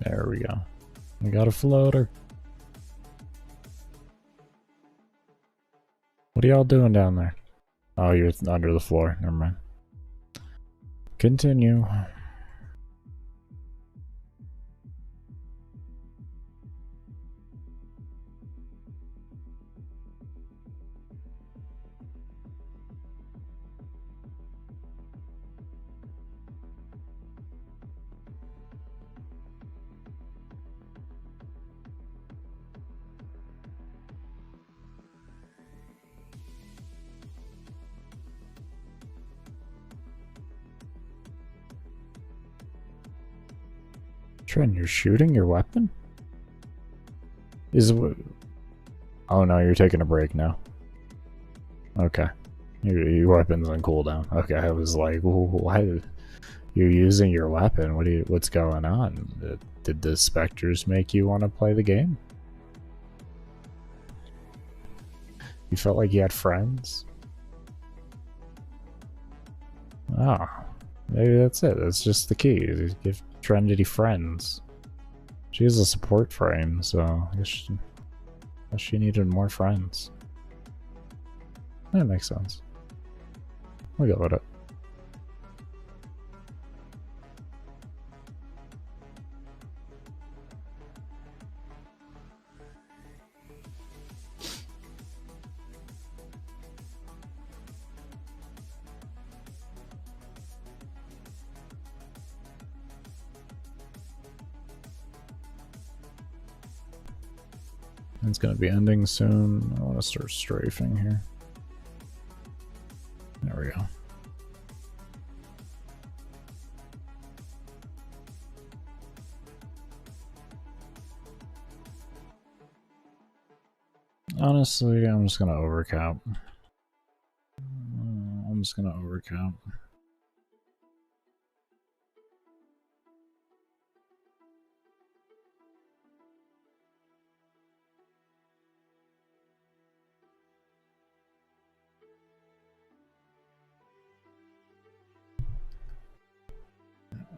There we go. We got a floater. What are y'all doing down there? Oh, you're under the floor. Never mind. Continue. Trent, you're shooting your weapon? Oh no, you're taking a break now. Okay. Your weapon's on cooldown. Okay, I was like, why? You're using your weapon. What's going on? Did the specters make you want to play the game? You felt like you had friends? Oh, maybe that's it. That's just the key. Give Trendy friends. She has a support frame, so I guess she needed more friends. That makes sense. We'll go with it. It's gonna be ending soon. I want to start strafing here. There we go. Honestly, I'm just gonna overcap. I'm just gonna overcap.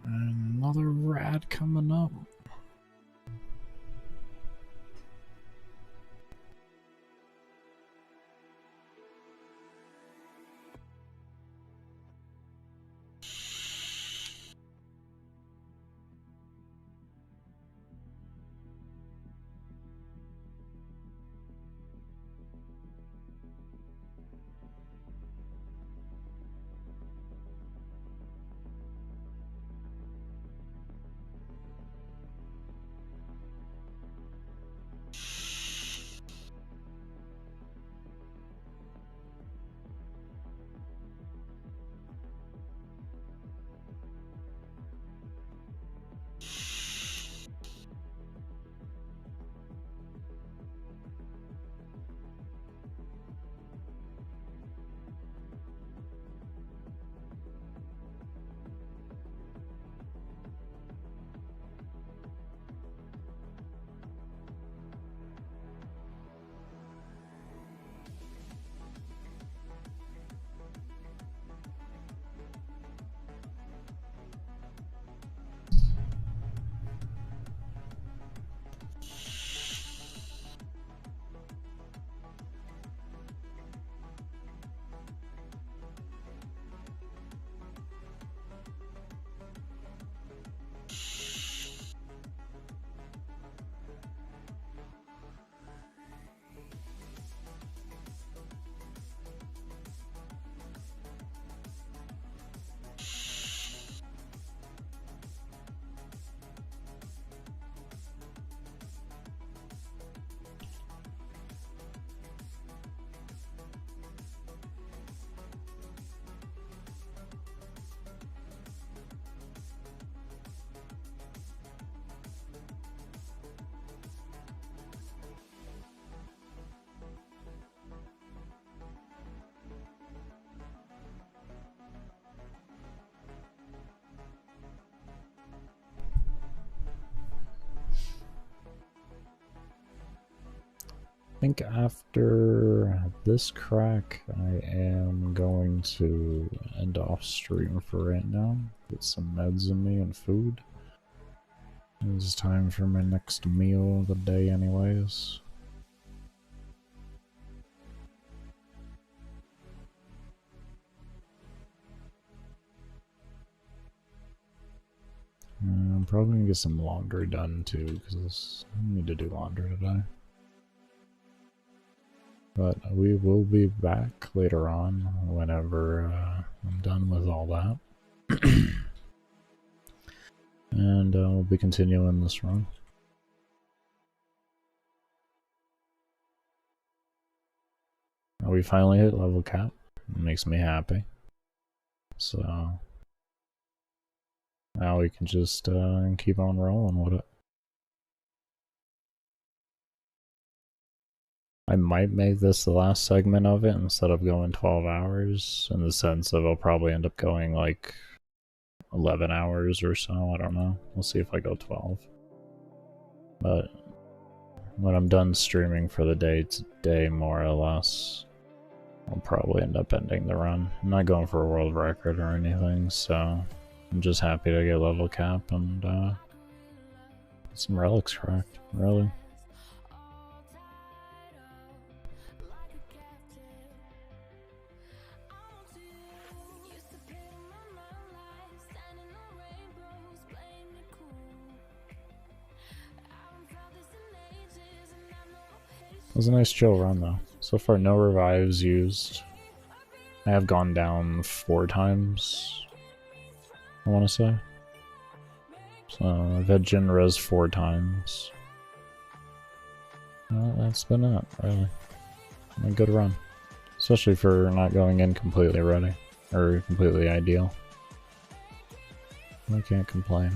Another rat coming up. I think after this crack, I am going to end off stream for right now. Get some meds in me and food. It's time for my next meal of the day anyways. I'm probably gonna get some laundry done too, because I need to do laundry today. But we will be back later on whenever I'm done with all that. And we'll be continuing this run. We finally hit level cap. It makes me happy. So now we can just keep on rolling with it. I might make this the last segment of it instead of going 12 hours, in the sense of I'll probably end up going like 11 hours or so, I don't know. We'll see if I go 12. But when I'm done streaming for the day today, more or less, I'll probably end up ending the run. I'm not going for a world record or anything, so I'm just happy to get level cap and get some relics cracked, really. It was a nice chill run though. So far no revives used. I have gone down 4 times, I want to say. So I've had Jin res 4 times. Well, that's been it, really. A good run. Especially for not going in completely ready. Or completely ideal. I can't complain.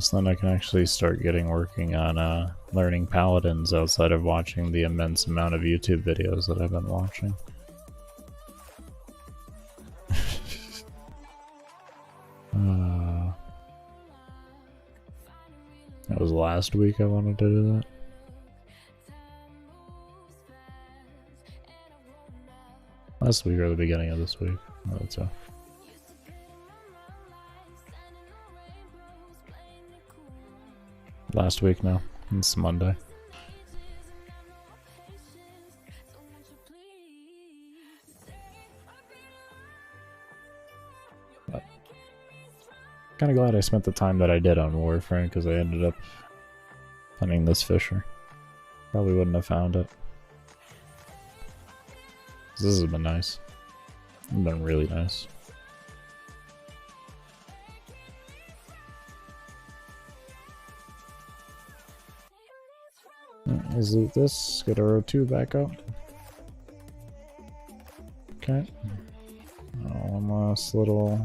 So then I can actually start working on learning paladins outside of watching the immense amount of YouTube videos that I've been watching. That was last week I wanted to do that. Last week or the beginning of this week. Oh, that's a... Last week now. It's Monday. But kind of glad I spent the time that I did on Warframe, because I ended up finding this Fissure. Probably wouldn't have found it. This has been nice. It's been really nice. Is it this? Get a row 2 back up. Okay. One last little...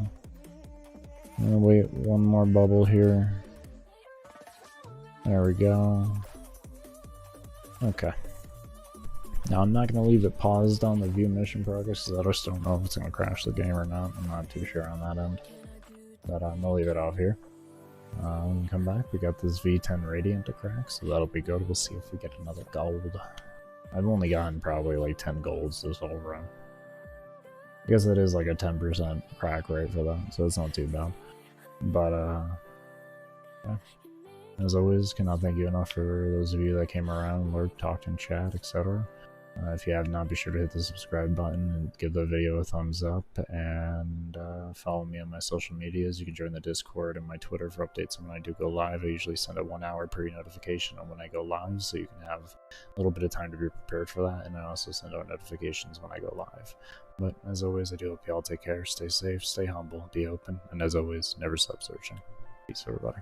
I'm gonna wait one more bubble here. There we go. Okay. Now I'm not gonna leave it paused on the view mission progress, because I just don't know if it's gonna crash the game or not. I'm not too sure on that end. But I'm gonna leave it off here. When we come back, we got this V10 Radiant to crack, so that'll be good. We'll see if we get another gold. I've only gotten probably like 10 golds this whole run. I guess that is like a 10% crack rate for that, so it's not too bad. But, yeah. As always, cannot thank you enough for those of you that came around, lurked, talked in chat, etc. If you have not, be sure to hit the subscribe button and give the video a thumbs up, and follow me on my social medias. You can join the Discord and my Twitter for updates on when I do go live. I usually send a 1 hour pre-notification on when I go live, so you can have a little bit of time to be prepared for that, and I also send out notifications when I go live. But as always, I do hope you all take care, stay safe, stay humble, be open, and as always, never stop searching. Peace, everybody.